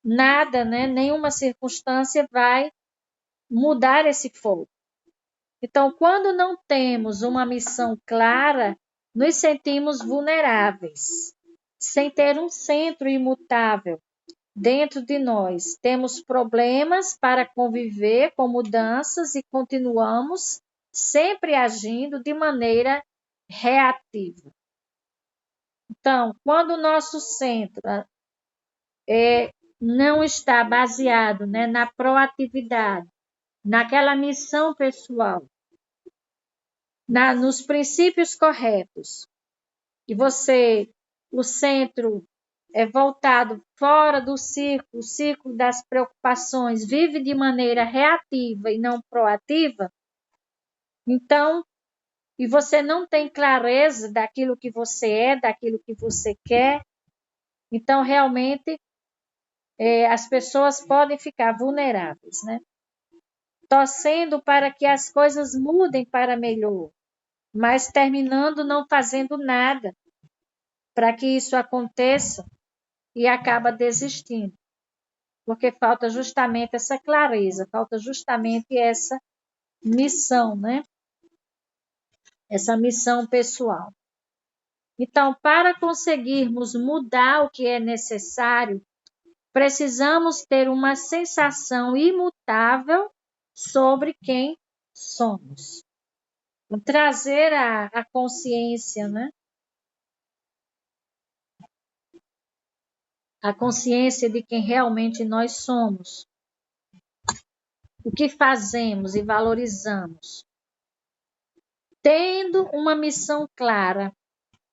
nada, né, nenhuma circunstância vai mudar esse foco. Então, quando não temos uma missão clara, nos sentimos vulneráveis, sem ter um centro imutável dentro de nós. Temos problemas para conviver com mudanças e continuamos sempre agindo de maneira reativa. Então, quando o nosso centro não está baseado, né, na proatividade, naquela missão pessoal, nos princípios corretos, e o centro é voltado fora do círculo, o círculo das preocupações, vive de maneira reativa e não proativa, então, e você não tem clareza daquilo que você é, daquilo que você quer, então realmente as pessoas podem ficar vulneráveis, né? Torcendo para que as coisas mudem para melhor, mas terminando não fazendo nada para que isso aconteça e acaba desistindo, porque falta justamente essa clareza, falta justamente essa missão, né? Essa missão pessoal. Então, para conseguirmos mudar o que é necessário, precisamos ter uma sensação imutável sobre quem somos. Trazer a consciência, né? A consciência de quem realmente nós somos. O que fazemos e valorizamos. Tendo uma missão clara,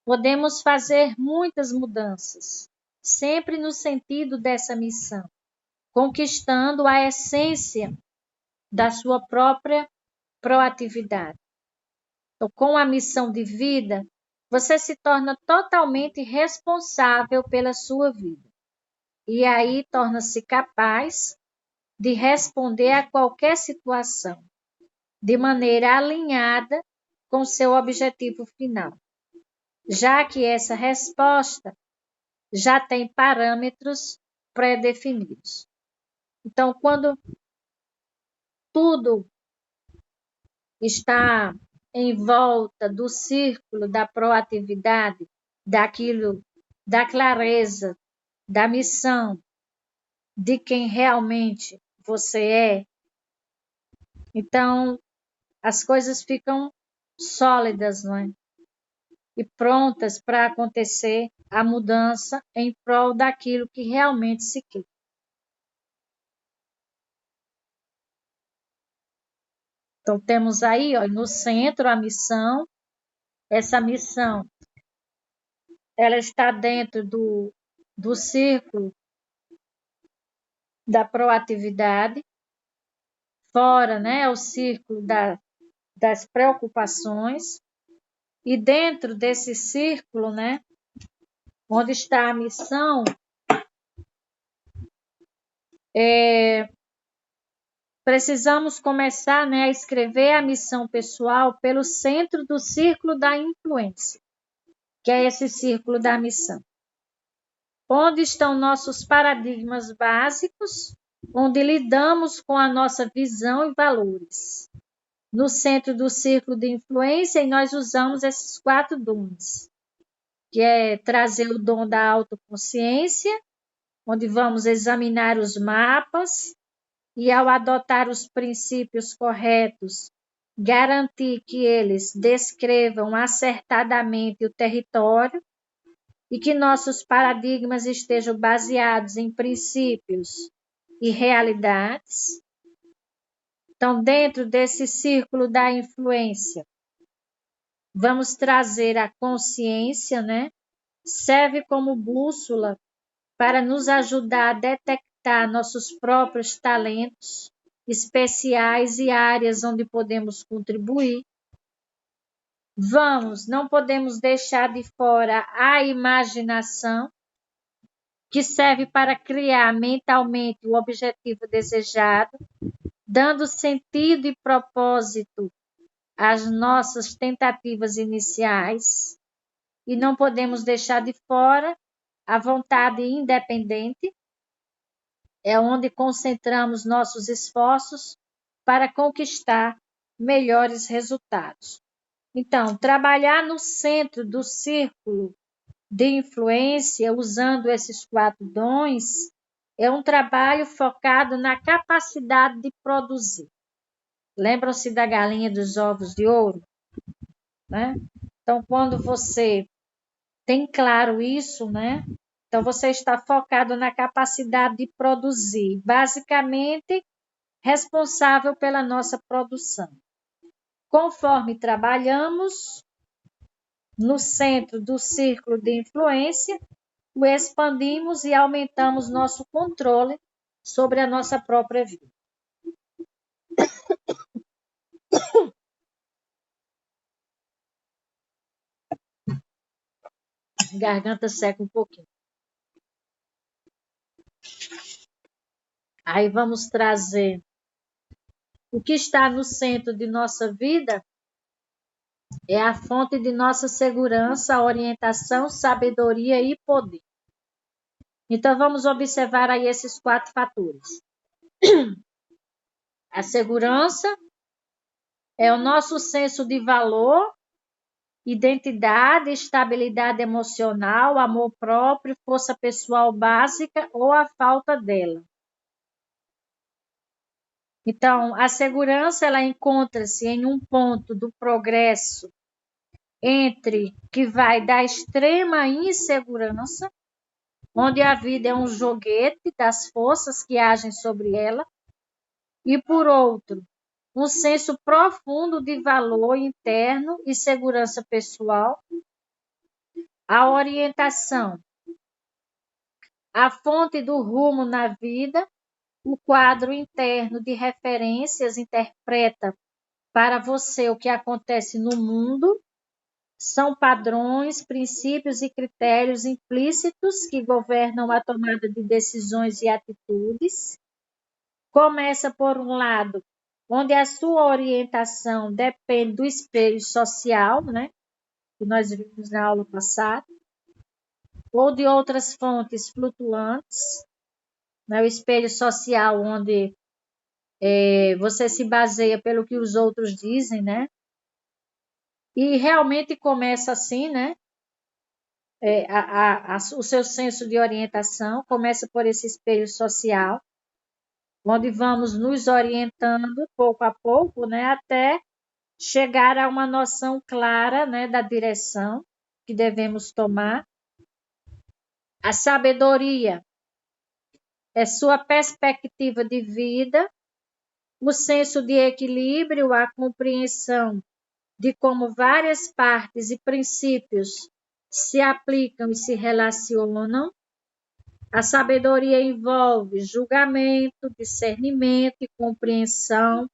podemos fazer muitas mudanças, sempre no sentido dessa missão, conquistando a essência da sua própria proatividade. Então, com a missão de vida, você se torna totalmente responsável pela sua vida. E aí torna-se capaz de responder a qualquer situação, de maneira alinhada com seu objetivo final, já que essa resposta já tem parâmetros pré-definidos. Então, quando tudo está em volta do círculo da proatividade, daquilo, da clareza, da missão, de quem realmente você é, então as coisas ficam sólidas, não é? E prontas para acontecer a mudança em prol daquilo que realmente se quer. Então, temos aí, ó, no centro a missão. Essa missão, ela está dentro do círculo da proatividade, fora, né, o círculo das preocupações, e dentro desse círculo, né, onde está a missão, precisamos começar, né, a escrever a missão pessoal pelo centro do círculo da influência, que é esse círculo da missão. Onde estão nossos paradigmas básicos, onde lidamos com a nossa visão e valores. No centro do círculo de influência, e nós usamos esses 4 dons, que é trazer o dom da autoconsciência, onde vamos examinar os mapas, e ao adotar os princípios corretos, garantir que eles descrevam acertadamente o território e que nossos paradigmas estejam baseados em princípios e realidades. Então, dentro desse círculo da influência, Vamos trazer a consciência, né? Serve como bússola para nos ajudar a detectar nossos próprios talentos especiais e áreas onde podemos contribuir. Não podemos deixar de fora a imaginação, que serve para criar mentalmente o objetivo desejado, dando sentido e propósito às nossas tentativas iniciais. E não podemos deixar de fora a vontade independente, é onde concentramos nossos esforços para conquistar melhores resultados. Então, trabalhar no centro do círculo de influência, usando esses 4 dons, é um trabalho focado na capacidade de produzir. Lembram-se da galinha dos ovos de ouro? Né? Então, quando você tem claro isso, né? Então, você está focado na capacidade de produzir, basicamente responsável pela nossa produção. Conforme trabalhamos no centro do círculo de influência, o expandimos e aumentamos nosso controle sobre a nossa própria vida. Garganta seca um pouquinho. Aí vamos trazer o que está no centro de nossa vida, é a fonte de nossa segurança, orientação, sabedoria e poder. Então, vamos observar aí esses 4 fatores. A segurança é o nosso senso de valor, identidade, estabilidade emocional, amor próprio, força pessoal básica ou a falta dela. Então, a segurança ela encontra-se em um ponto do progresso que vai da extrema insegurança, onde a vida é um joguete das forças que agem sobre ela, e por outro, um senso profundo de valor interno e segurança pessoal, a orientação, a fonte do rumo na vida, o quadro interno de referências interpreta para você o que acontece no mundo, são padrões, princípios e critérios implícitos que governam a tomada de decisões e atitudes. Começa por um lado, onde a sua orientação depende do espelho social, né, que nós vimos na aula passada, ou de outras fontes flutuantes, né, o espelho social onde você se baseia pelo que os outros dizem, né? E realmente começa assim, né? O seu senso de orientação começa por esse espelho social, onde vamos nos orientando pouco a pouco, né? Até chegar a uma noção clara, né? Da direção que devemos tomar. A sabedoria é sua perspectiva de vida, o senso de equilíbrio, a compreensão de como várias partes e princípios se aplicam e se relacionam. A sabedoria envolve julgamento, discernimento e compreensão.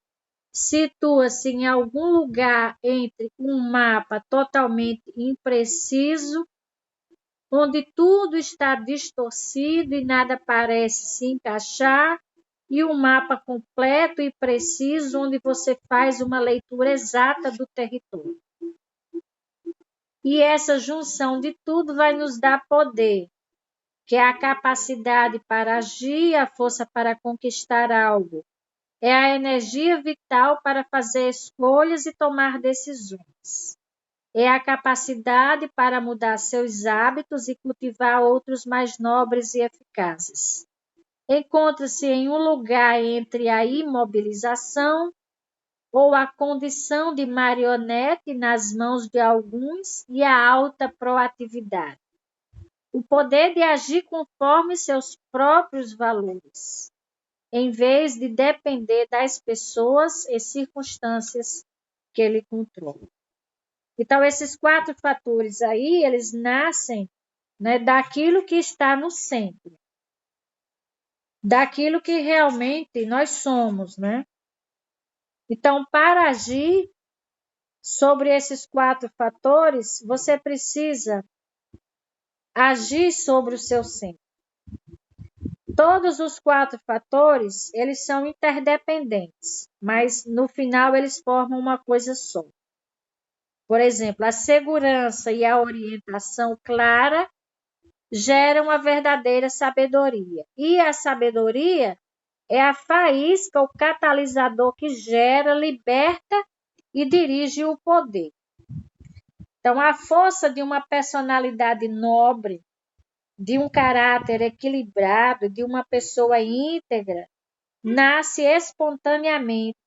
Situa-se em algum lugar entre um mapa totalmente impreciso, onde tudo está distorcido e nada parece se encaixar, e um mapa completo e preciso, onde você faz uma leitura exata do território. E essa junção de tudo vai nos dar poder, que é a capacidade para agir, a força para conquistar algo. É a energia vital para fazer escolhas e tomar decisões. É a capacidade para mudar seus hábitos e cultivar outros mais nobres e eficazes. Encontra-se em um lugar entre a imobilização ou a condição de marionete nas mãos de alguns e a alta proatividade. O poder de agir conforme seus próprios valores, em vez de depender das pessoas e circunstâncias que ele controla. Então, esses 4 fatores aí, eles nascem, né, daquilo que está no centro, daquilo que realmente nós somos, né? Então, para agir sobre esses 4 fatores, você precisa agir sobre o seu centro. Todos os 4 fatores, eles são interdependentes, mas no final eles formam uma coisa só. Por exemplo, a segurança e a orientação clara geram a verdadeira sabedoria. E a sabedoria é a faísca, o catalisador que gera, liberta e dirige o poder. Então, a força de uma personalidade nobre, de um caráter equilibrado, de uma pessoa íntegra, nasce espontaneamente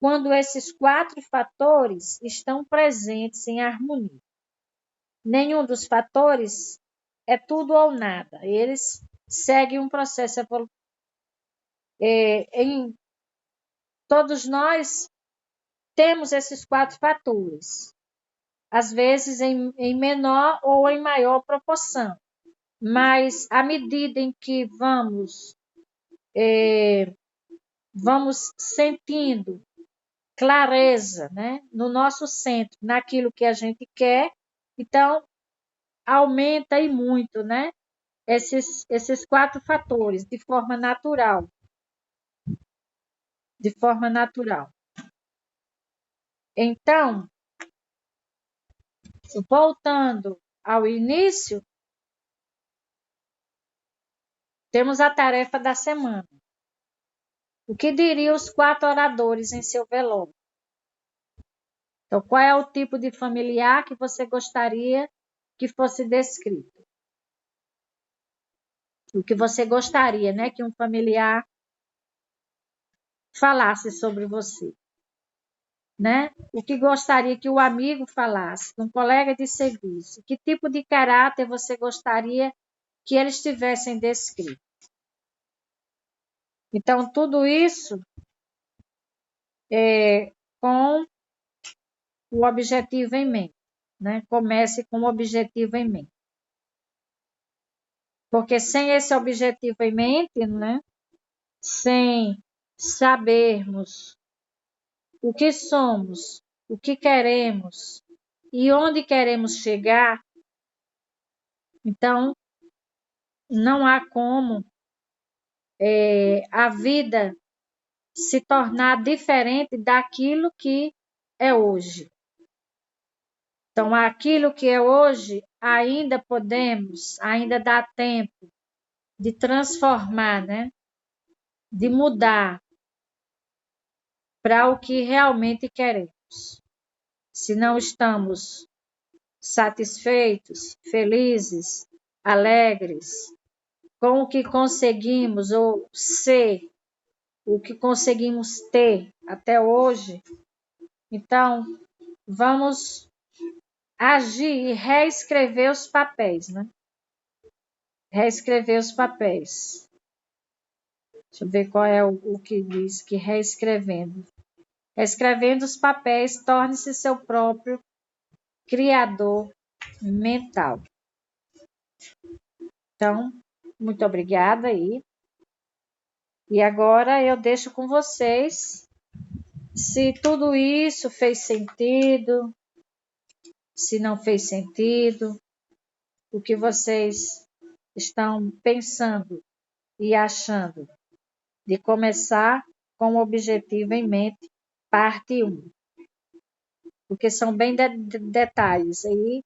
quando esses 4 fatores estão presentes em harmonia. Nenhum dos fatores é tudo ou nada. Eles seguem um processo evolutivo. Todos nós temos esses 4 fatores, às vezes em menor ou em maior proporção. Mas à medida em que vamos sentindo clareza, né, no nosso centro, naquilo que a gente quer, então aumenta e muito, né, esses 4 fatores de forma natural. De forma natural. Então, voltando ao início, temos a tarefa da semana. O que diriam os 4 oradores em seu velório? Então, qual é o tipo de familiar que você gostaria que fosse descrito? O que você gostaria, né, que um familiar falasse sobre você, né? O que gostaria que o amigo falasse, um colega de serviço? Que tipo de caráter você gostaria que eles tivessem descrito? Então, tudo isso é com o objetivo em mente, né? Comece com o objetivo em mente. Porque sem esse objetivo em mente, né? Sem sabermos o que somos, o que queremos e onde queremos chegar, então não há como a vida se tornar diferente daquilo que é hoje. Então, aquilo que é hoje, ainda podemos, ainda dá tempo de transformar, né? De mudar para o que realmente queremos. Se não estamos satisfeitos, felizes, alegres com o que conseguimos ou ser, o que conseguimos ter até hoje, então vamos agir e reescrever os papéis, né? Reescrever os papéis. Deixa eu ver qual é o que diz que reescrevendo. Reescrevendo os papéis, torne-se seu próprio criador mental. Então, muito obrigada aí. E agora eu deixo com vocês se tudo isso fez sentido, se não fez sentido, o que vocês estão pensando e achando de começar com o objetivo em mente, parte 1. Porque são bem detalhes aí,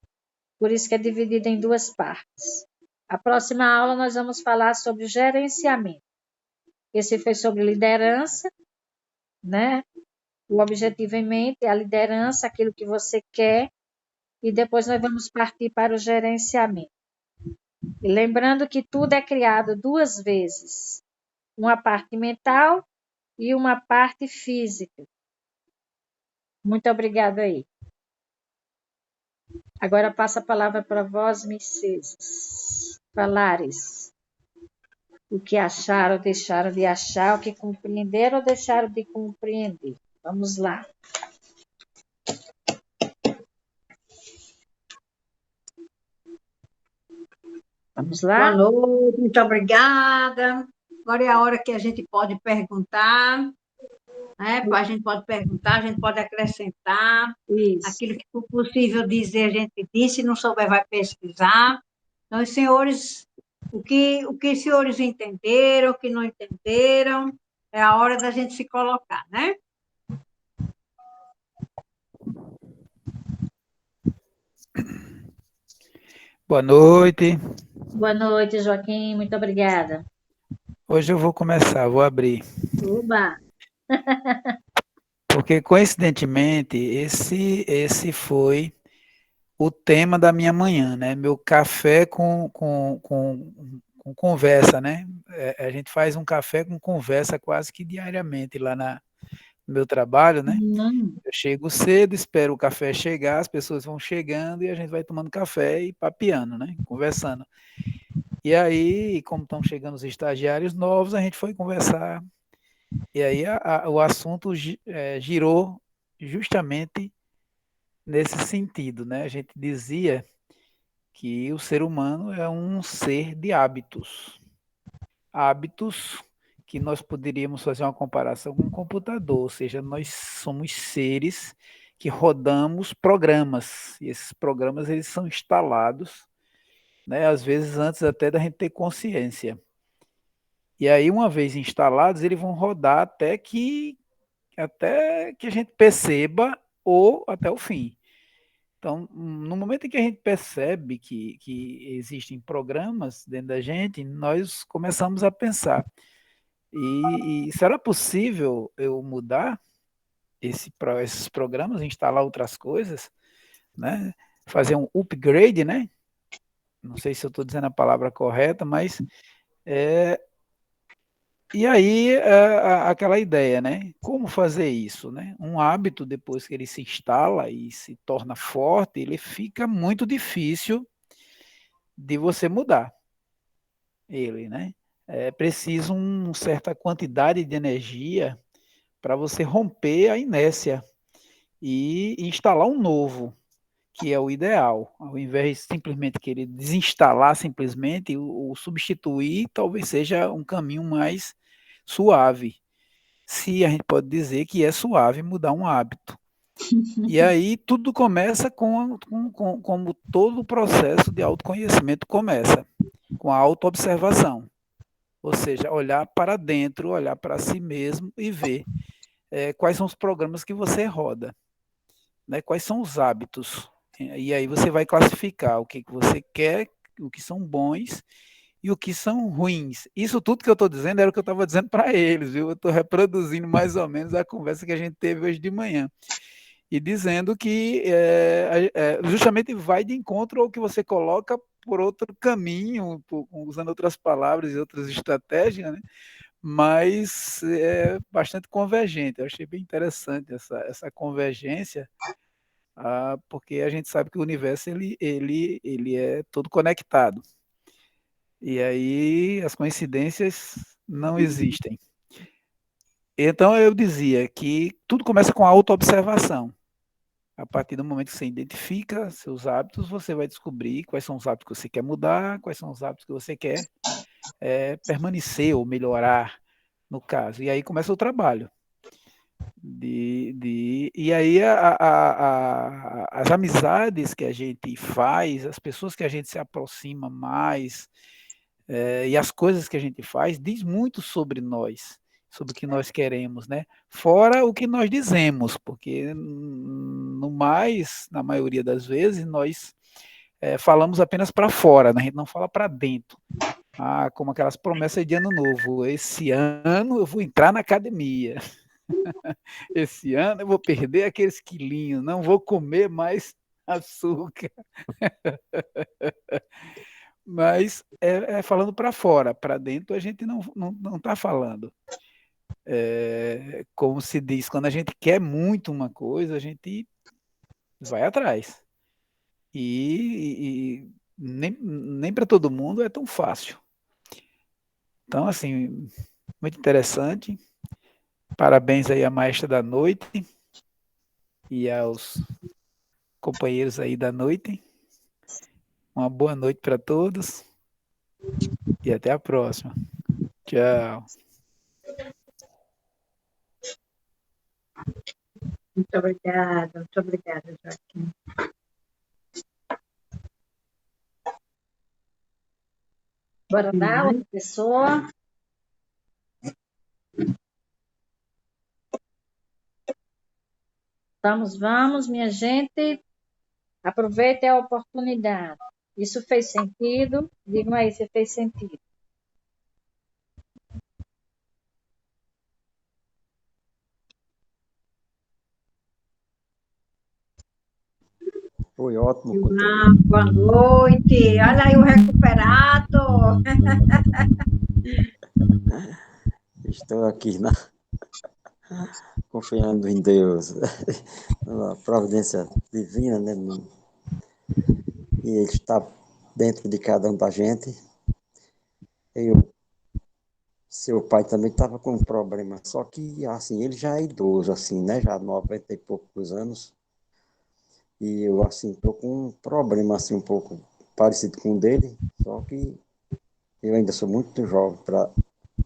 por isso que é dividido em 2 partes. A próxima aula nós vamos falar sobre gerenciamento. Esse foi sobre liderança, né? O objetivo em mente, a liderança, aquilo que você quer, e depois nós vamos partir para o gerenciamento. E lembrando que tudo é criado 2 vezes, uma parte mental e uma parte física. Muito obrigada aí. Agora passo a palavra para vós, Mercedes. Falares o que acharam, deixaram de achar, o que compreenderam ou deixaram de compreender. Vamos lá. Vamos Boa lá? noite, muito obrigada. Agora é a hora que a gente pode perguntar, né? A gente pode perguntar, a gente pode acrescentar. Isso. Aquilo que for possível dizer, a gente disse, se não souber, vai pesquisar. Então, os senhores, o que os senhores entenderam, o que não entenderam, é a hora da gente se colocar, né? Boa noite. Boa noite, Joaquim. Muito obrigada. Hoje eu vou começar, vou abrir. Oba! Porque, coincidentemente, esse foi o tema da minha manhã, né? Meu café com conversa, né? A gente faz um café com conversa quase que diariamente lá no meu trabalho, né? Eu chego cedo, espero o café chegar, as pessoas vão chegando e a gente vai tomando café e papeando, né? Conversando. E aí, como estão chegando os estagiários novos, a gente foi conversar. E aí o assunto girou justamente nesse sentido, né? A gente dizia que o ser humano é um ser de hábitos. Hábitos que nós poderíamos fazer uma comparação com um computador, ou seja, nós somos seres que rodamos programas, e esses programas eles são instalados, né, às vezes antes até da gente ter consciência. E aí, uma vez instalados, eles vão rodar até que a gente perceba ou até o fim. Então, no momento em que a gente percebe que existem programas dentro da gente, nós começamos a pensar, e será possível eu mudar esses programas, instalar outras coisas, né? Fazer um upgrade, né? Não sei se eu estou dizendo a palavra correta, mas e aí, aquela ideia, né? Como fazer isso, né? Um hábito, depois que ele se instala e se torna forte, ele fica muito difícil de você mudar ele, né? É preciso uma certa quantidade de energia para você romper a inércia e instalar um novo, que é o ideal. Ao invés de simplesmente querer desinstalar simplesmente, o substituir talvez seja um caminho mais suave, se a gente pode dizer que é suave mudar um hábito. E aí tudo começa como todo o processo de autoconhecimento começa, com a autoobservação. Ou seja, olhar para dentro, olhar para si mesmo e ver quais são os programas que você roda, né? Quais são os hábitos. E aí você vai classificar o que você quer, o que são bons e o que são ruins. Isso tudo que eu estou dizendo era o que eu estava dizendo para eles, viu? Eu estou reproduzindo mais ou menos a conversa que a gente teve hoje de manhã. E dizendo que justamente vai de encontro ao que você coloca por outro caminho, usando outras palavras e outras estratégias, né? Mas é bastante convergente. Eu achei bem interessante essa convergência, porque a gente sabe que o universo ele é todo conectado. E aí as coincidências não existem. Então eu dizia que tudo começa com a autoobservação. A partir do momento que você identifica seus hábitos, você vai descobrir quais são os hábitos que você quer mudar, quais são os hábitos que você quer permanecer ou melhorar, no caso. E aí começa o trabalho. E aí as amizades que a gente faz, as pessoas que a gente se aproxima mais, e as coisas que a gente faz, diz muito sobre nós, sobre o que nós queremos, né? Fora o que nós dizemos, porque no mais, na maioria das vezes, nós falamos apenas para fora, né? A gente não fala para dentro. Como aquelas promessas de ano novo. Esse ano eu vou entrar na academia. Esse ano eu vou perder aqueles quilinhos, não vou comer mais açúcar. Mas falando para fora, para dentro a gente não está falando. Como se diz, quando a gente quer muito uma coisa, a gente vai atrás. E nem para todo mundo é tão fácil. Então, assim, muito interessante. Parabéns aí à maestra da noite e aos companheiros aí da noite. Uma boa noite para todos. E até a próxima. Tchau. muito obrigada, Joaquim. Bora dar outra pessoa. Vamos, minha gente. Aproveite a oportunidade. Isso fez sentido? Digam aí se fez sentido. Foi ótimo o Gilmar, conteúdo. boa noite. Olha aí o recuperado. Estou aqui confiando em Deus, na providência divina, né? E Ele está dentro de cada um da gente. Seu pai também estava com um problema, só que, assim, ele já é idoso, assim, né? Já 90 e poucos anos. E eu, assim, estou com um problema, assim, um pouco parecido com o dele, só que eu ainda sou muito jovem para,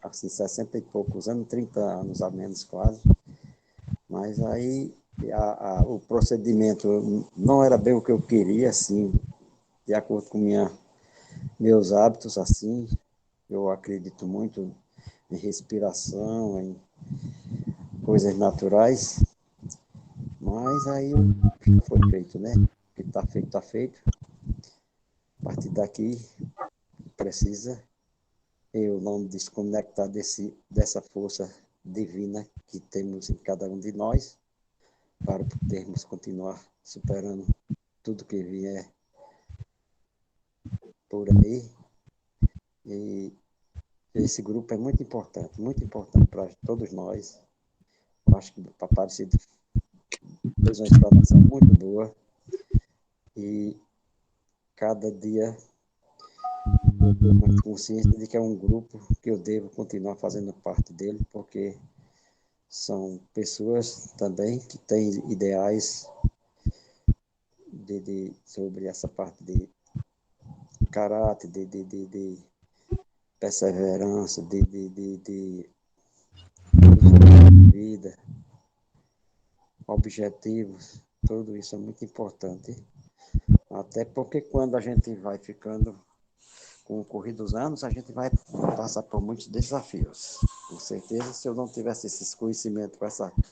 assim, 60 e poucos anos, 30 anos a menos quase. Mas aí o procedimento não era bem o que eu queria, assim, de acordo com meus hábitos, assim. Eu acredito muito em respiração, em coisas naturais. Mas aí já foi feito, né? O que está feito, está feito. A partir daqui, precisa eu não desconectar dessa força divina que temos em cada um de nós, para podermos continuar superando tudo que vier por aí. E esse grupo é muito importante para todos nós. Eu acho que o Papai Aparecido fez uma explanação muito boa e cada dia eu tenho mais consciência de que é um grupo que eu devo continuar fazendo parte dele, porque são pessoas também que têm ideais sobre essa parte de caráter, de perseverança, de vida, objetivos, tudo isso é muito importante. Até porque quando a gente vai ficando com o correr dos anos, a gente vai passar por muitos desafios. Com certeza, se eu não tivesse esses conhecimentos essa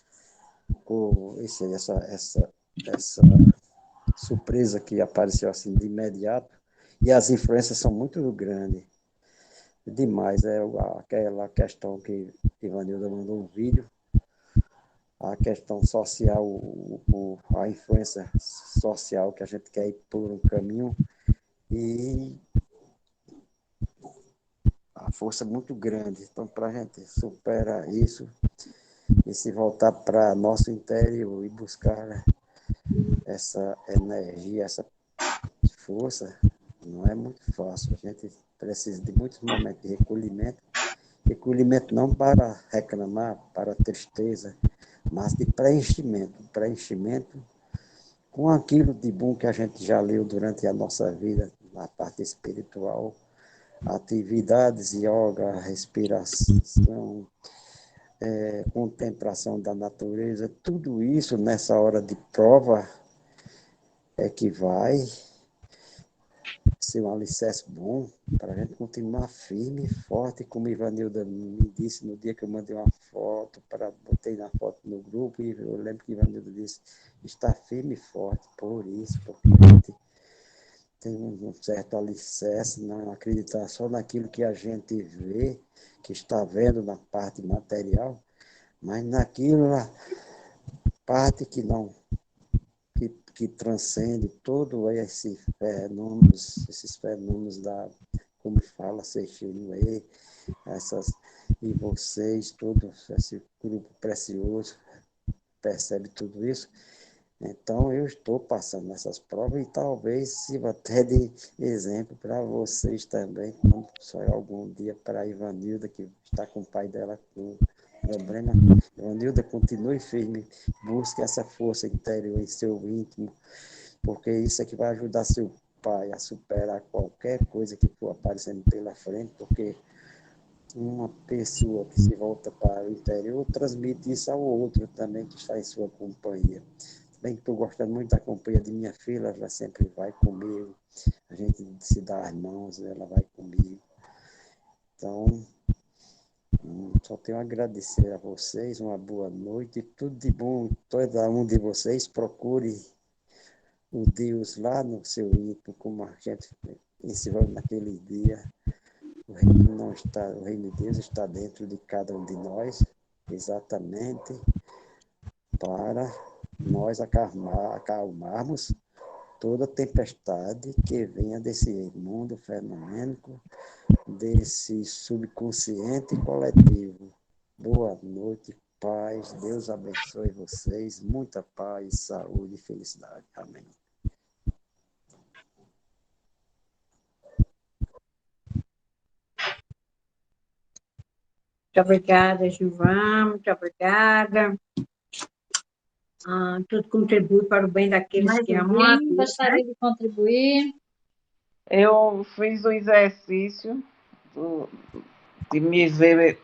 surpresa que apareceu assim de imediato, e as influências são muito grandes, demais. É aquela questão que Ivanilda mandou um vídeo, a questão social, a influência social que a gente quer ir por um caminho, e a força é muito grande. Então, para a gente superar isso e se voltar para nosso interior e buscar essa energia, essa força, não é muito fácil. A gente precisa de muitos momentos de recolhimento. Recolhimento não para reclamar, para tristeza, mas de preenchimento. Preenchimento com aquilo de bom que a gente já leu durante a nossa vida, na parte espiritual, atividades, yoga, respiração, contemplação da natureza, tudo isso nessa hora de prova é que vai ser um alicerce bom para a gente continuar firme e forte, como Ivanilda me disse no dia que eu mandei uma foto, botei na foto no grupo, e eu lembro que Ivanilda disse, está firme e forte, por isso, porque a gente tem um certo alicerce, não acreditar só naquilo que a gente vê, que está vendo na parte material, mas naquilo, na parte que não, que transcende todo esses fenômenos como fala Seixeirinho, e vocês, todo esse grupo precioso, percebe tudo isso. Então, eu estou passando nessas provas e talvez sirva até de exemplo para vocês também, quando sair algum dia para a Ivanilda, que está com o pai dela com problema. Ivanilda, continue firme, busque essa força interior em seu íntimo, porque isso é que vai ajudar seu Pai, a superar qualquer coisa que for aparecendo pela frente, porque uma pessoa que se volta para o interior transmite isso ao outro também que está em sua companhia. Bem que estou gostando muito da companhia de minha filha, ela sempre vai comigo, a gente se dá as mãos, ela vai comigo. Então, só tenho a agradecer a vocês, uma boa noite, tudo de bom, cada um de vocês procure o Deus lá no seu íntimo, como a gente ensinou naquele dia. O reino não está, o reino de Deus está dentro de cada um de nós, exatamente para nós acalmarmos toda tempestade que venha desse mundo fenomênico, desse subconsciente coletivo. Boa noite, paz, Deus abençoe vocês, muita paz, saúde e felicidade. Amém. Muito obrigada, Gilvan, muito obrigada. Tudo contribui para o bem daqueles Mais que amam a alguém Deus, gostaria né? de contribuir? Eu fiz o exercício de me ver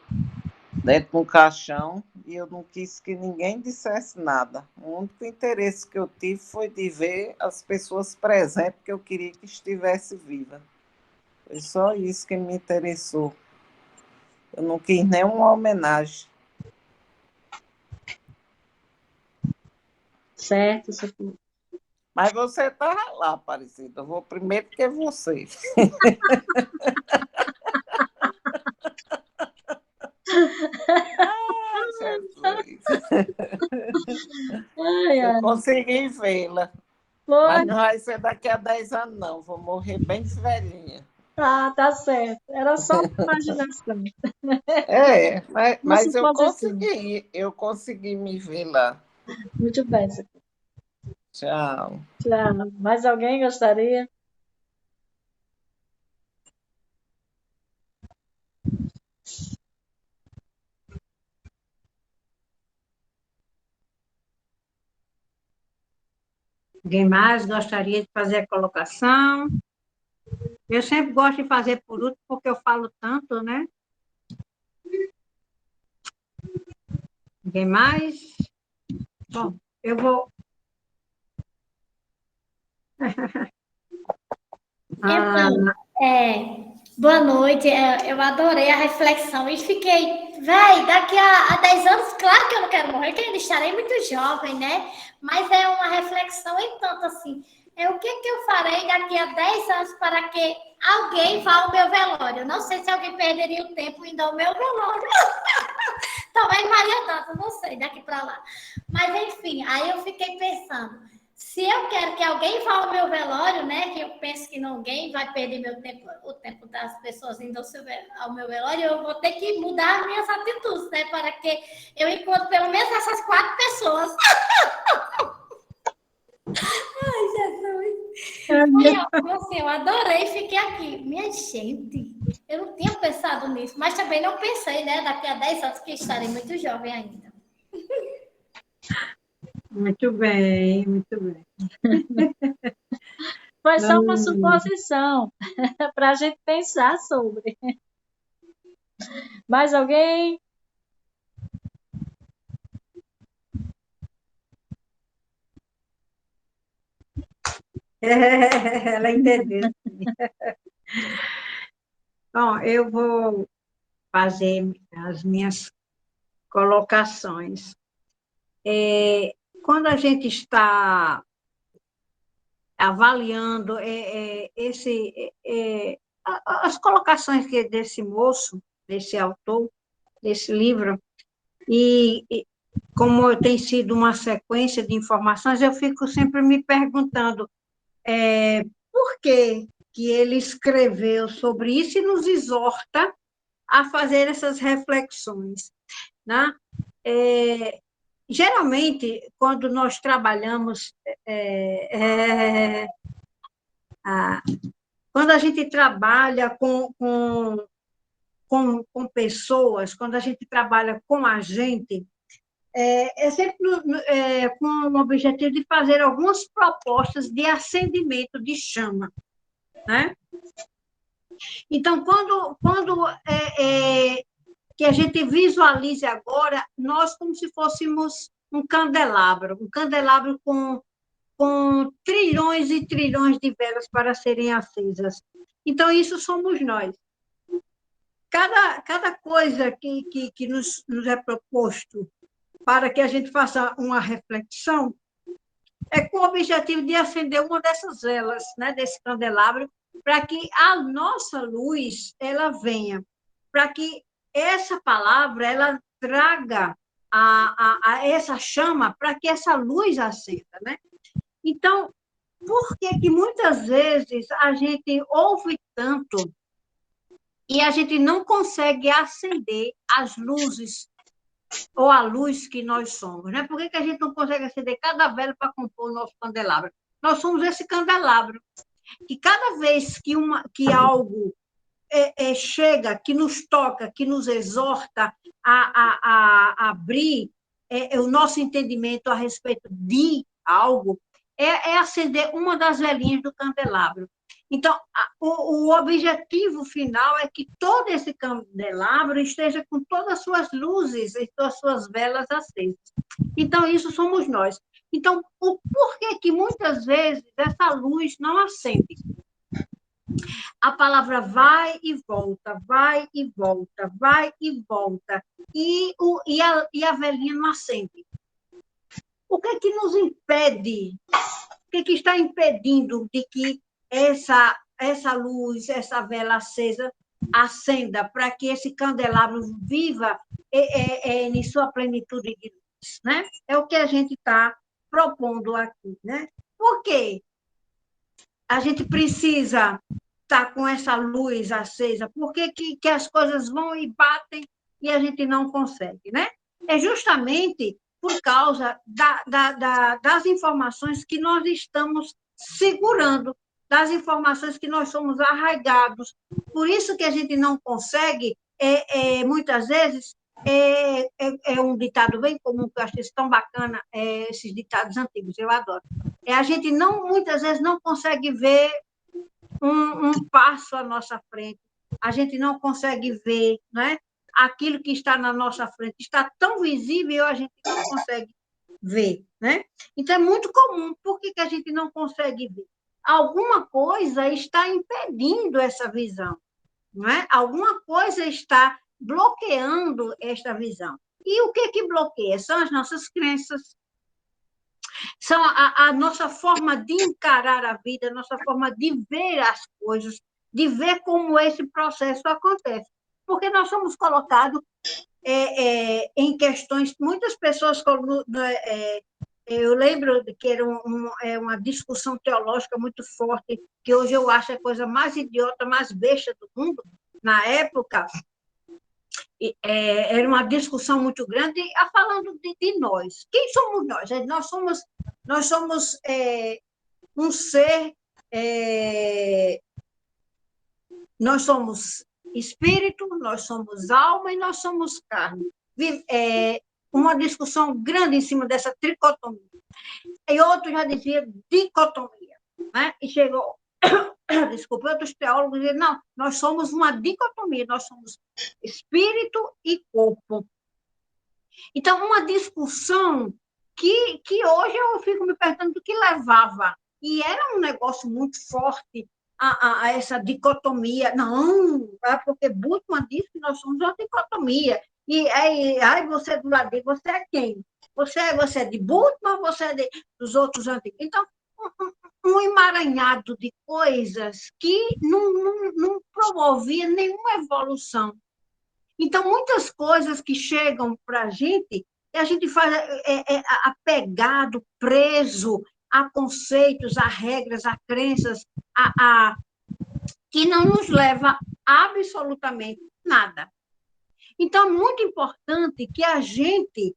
dentro de um caixão e eu não quis que ninguém dissesse nada. O único interesse que eu tive foi de ver as pessoas presentes que eu queria que estivesse viva. Foi só isso que me interessou. Eu não quis nenhuma homenagem. Certo, Socorro. Mas você estava lá, Aparecida. Eu vou primeiro que você. Ai, Jesus. Ai, Eu ai. consegui vê-la. Foi. Mas não vai ser daqui a 10 anos, não. Vou morrer bem velhinha. Tá certo. Era só uma imaginação. Mas Uma suposição. eu consegui me ver lá. Muito bem, Socorro. Tchau. Tchau. Mais alguém gostaria? Alguém mais gostaria de fazer a colocação? Eu sempre gosto de fazer por último, porque eu falo tanto, né? Alguém mais? Bom, eu vou. Então, boa noite. Eu adorei a reflexão e fiquei, daqui a 10 anos, claro que eu não quero morrer, que eu ainda estarei muito jovem, né? Mas é uma reflexão em tanto assim. O que eu farei daqui a 10 anos para que alguém vá ao meu velório? Eu não sei se alguém perderia o tempo indo ao meu velório. Talvez Maria Data, não sei, daqui para lá. Mas, enfim, aí eu fiquei pensando. Se eu quero que alguém vá ao meu velório, né? Que eu penso que ninguém vai perder meu tempo, o tempo das pessoas indo ao meu velório, eu vou ter que mudar as minhas atitudes, né? Para que eu encontre pelo menos essas 4 pessoas. Ai, Jesus. Foi assim, eu adorei, fiquei aqui. Minha gente, eu não tinha pensado nisso, mas também não pensei, né? Daqui a 10 anos que estarei muito jovem ainda. Muito bem, muito bem. Foi só uma suposição para a gente pensar sobre. Mais alguém? Ela entendeu. Bom, eu vou fazer as minhas colocações. Quando a gente está avaliando as colocações desse moço, desse autor, desse livro, e como tem sido uma sequência de informações, eu fico sempre me perguntando por que ele escreveu sobre isso e nos exorta a fazer essas reflexões, né? Geralmente, quando nós trabalhamos, quando a gente trabalha com pessoas, quando a gente trabalha com a gente, sempre com o objetivo de fazer algumas propostas de acendimento de chama, né? Então, quando que a gente visualize agora nós como se fôssemos um candelabro com trilhões e trilhões de velas para serem acesas. Então, isso somos nós. Cada coisa que nos é proposto para que a gente faça uma reflexão é com o objetivo de acender uma dessas velas, né, desse candelabro, para que a nossa luz ela venha, para que essa palavra ela traga a essa chama, para que essa luz acenda, né? Então, por que muitas vezes a gente ouve tanto e a gente não consegue acender as luzes ou a luz que nós somos, né? Por que a gente não consegue acender cada vela para compor o nosso candelabro? Nós somos esse candelabro, que cada vez que algo chega, que nos toca, que nos exorta a abrir o nosso entendimento a respeito de algo, é acender uma das velinhas do candelabro. Então, o objetivo final é que todo esse candelabro esteja com todas as suas luzes e todas as suas velas acesas. Então, isso somos nós. Então, o porquê que muitas vezes essa luz não acende? A palavra vai e volta, vai e volta, vai e volta, e a velhinha não acende. O que é que nos impede? O que é que está impedindo de que essa luz, essa vela acesa, acenda para que esse candelabro viva em sua plenitude de luz, né? É o que a gente está propondo aqui, né? Por quê? A gente precisa estar com essa luz acesa. Por que as coisas vão e batem e a gente não consegue, né? É justamente por causa das informações que nós estamos segurando, das informações que nós somos arraigados. Por isso que a gente não consegue, muitas vezes, é um ditado bem comum, que eu acho isso tão bacana, esses ditados antigos, eu adoro. A gente muitas vezes não consegue ver um passo à nossa frente, a gente não consegue ver, né? Aquilo que está na nossa frente está tão visível, a gente não consegue ver, né? Então, é muito comum. Por que a gente não consegue ver? Alguma coisa está impedindo essa visão, não é? Alguma coisa está bloqueando esta visão. E o que bloqueia? São as nossas crenças, são a nossa forma de encarar a vida, a nossa forma de ver as coisas, de ver como esse processo acontece. Porque nós somos colocados em questões, muitas pessoas, eu lembro que era uma discussão teológica muito forte, que hoje eu acho a coisa mais idiota, mais besta do mundo. Na época, era uma discussão muito grande, falando de nós. Quem somos nós? Nós somos um ser, nós somos espírito, nós somos alma e nós somos carne. Uma discussão grande em cima dessa tricotomia. E outro já dizia dicotomia, né? E chegou, desculpa, outros teólogos diziam, não, nós somos uma dicotomia, nós somos espírito e corpo. Então, uma discussão que hoje eu fico me perguntando do que levava. E era um negócio muito forte a essa dicotomia. Não, porque Bultmann disse que nós somos uma dicotomia. E aí você do lado dele, você é quem? Você é de Bultmann ou você é dos outros antigos? Então, um emaranhado de coisas que não promovia nenhuma evolução. Então, muitas coisas que chegam para a gente faz apegado, preso a conceitos, a regras, a crenças, que não nos leva a absolutamente nada. Então, é muito importante que a gente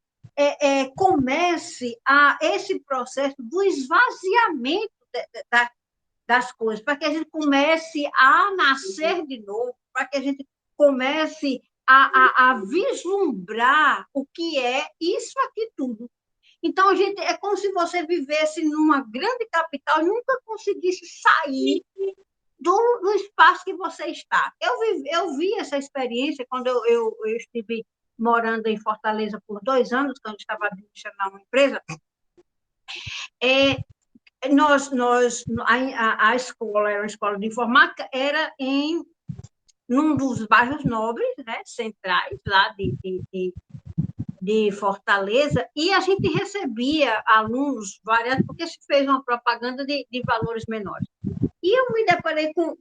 comece esse processo do esvaziamento das coisas, para que a gente comece a nascer de novo, para que a gente comece a vislumbrar o que é isso aqui tudo. Então, gente, é como se você vivesse numa grande capital e nunca conseguisse sair do espaço que você está. Eu vi essa experiência quando eu estive morando em Fortaleza por 2 anos, quando eu estava administrando uma empresa. A escola era uma escola de informática, era num dos bairros nobres, né, centrais, lá de Fortaleza, e a gente recebia alunos variados, porque se fez uma propaganda de valores menores. E eu me deparei com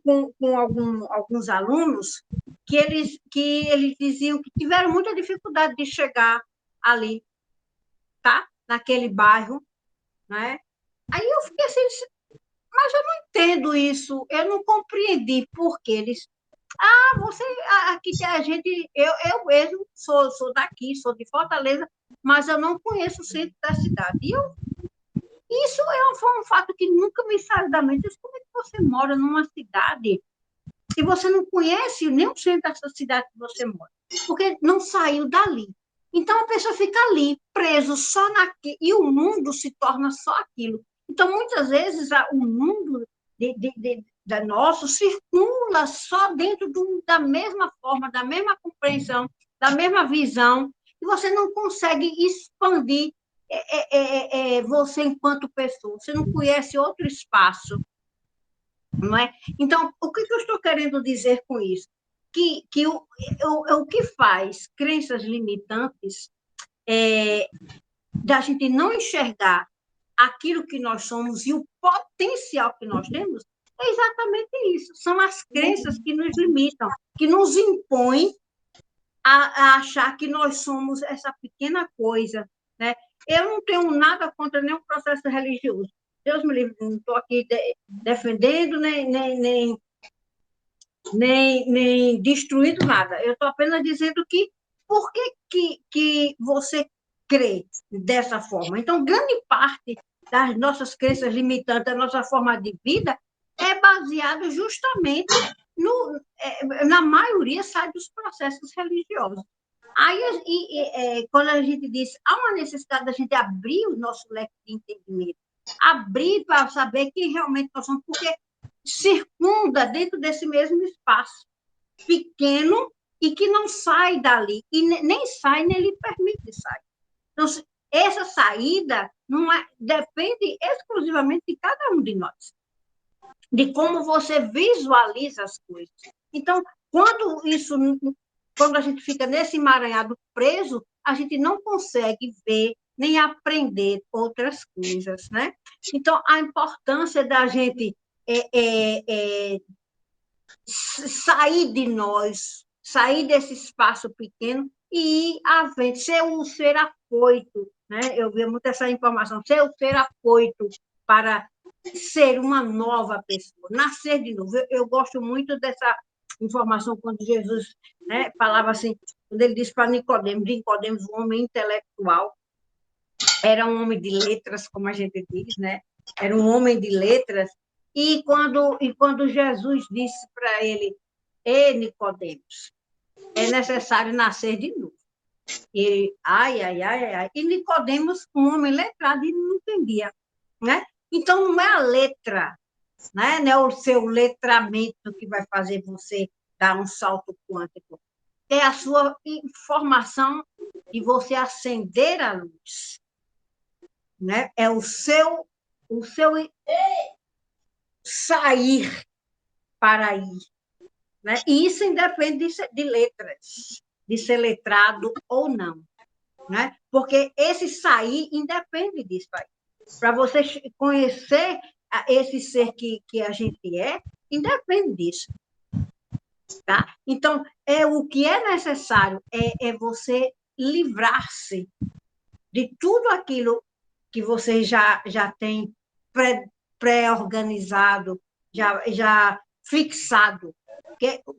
alguns alunos que eles diziam que tiveram muita dificuldade de chegar ali, tá? Naquele bairro, né? Aí eu fiquei assim, mas eu não entendo isso, eu não compreendi por que eles... aqui tem a gente, eu mesmo sou daqui, sou de Fortaleza, mas eu não conheço o centro da cidade. Isso foi um fato que nunca me saiu da mente. Como é que você mora numa cidade e você não conhece nem o centro dessa cidade que você mora? Porque não saiu dali. Então, a pessoa fica ali, preso só naquilo, e o mundo se torna só aquilo. Então, muitas vezes, o mundo da nosso circula só dentro da mesma forma, da mesma compreensão, da mesma visão, e você não consegue expandir você enquanto pessoa. Você não conhece outro espaço, não é? Então, o que eu estou querendo dizer com isso? Que o que faz crenças limitantes da gente não enxergar aquilo que nós somos e o potencial que nós temos, é exatamente isso. São as crenças que nos limitam, que nos impõem a achar que nós somos essa pequena coisa, né? Eu não tenho nada contra nenhum processo religioso. Deus me livre, não estou aqui defendendo, nem destruindo nada. Eu estou apenas dizendo que por que você crê dessa forma. Então, grande parte das nossas crenças limitantes, da nossa forma de vida, é baseado justamente na maioria sai dos processos religiosos. Aí, quando a gente diz, há uma necessidade da gente abrir o nosso leque de entendimento, abrir para saber quem realmente nós somos, porque circunda dentro desse mesmo espaço pequeno e que não sai dali, e nem sai, nem lhe permite sair. Então, essa saída depende exclusivamente de cada um de nós, de como você visualiza as coisas. Então, quando a gente fica nesse emaranhado preso, a gente não consegue ver nem aprender outras coisas, né? Então, a importância da gente sair de nós, sair desse espaço pequeno e ir à frente, ser um ser afoito, né? Eu vi muito essa informação, ser um ser afoito para ser uma nova pessoa, nascer de novo. Eu gosto muito dessa informação quando Jesus, né, falava assim, quando ele disse para Nicodemos, um homem intelectual, era um homem de letras, como a gente diz, né? Era um homem de letras, e quando Jesus disse para ele, Nicodemos, é necessário nascer de novo. E e Nicodemos, um homem letrado, ele não entendia, né? Então, não é a letra, né? Não é o seu letramento que vai fazer você dar um salto quântico. É a sua informação de você acender a luz, né? É o seu sair para ir, né? E isso independe de letras, de ser letrado ou não, né? Porque esse sair independe disso aí. Para você conhecer esse ser que a gente independe disso. Tá? Então, o que é necessário é você livrar-se de tudo aquilo que você já tem pré-organizado, já fixado.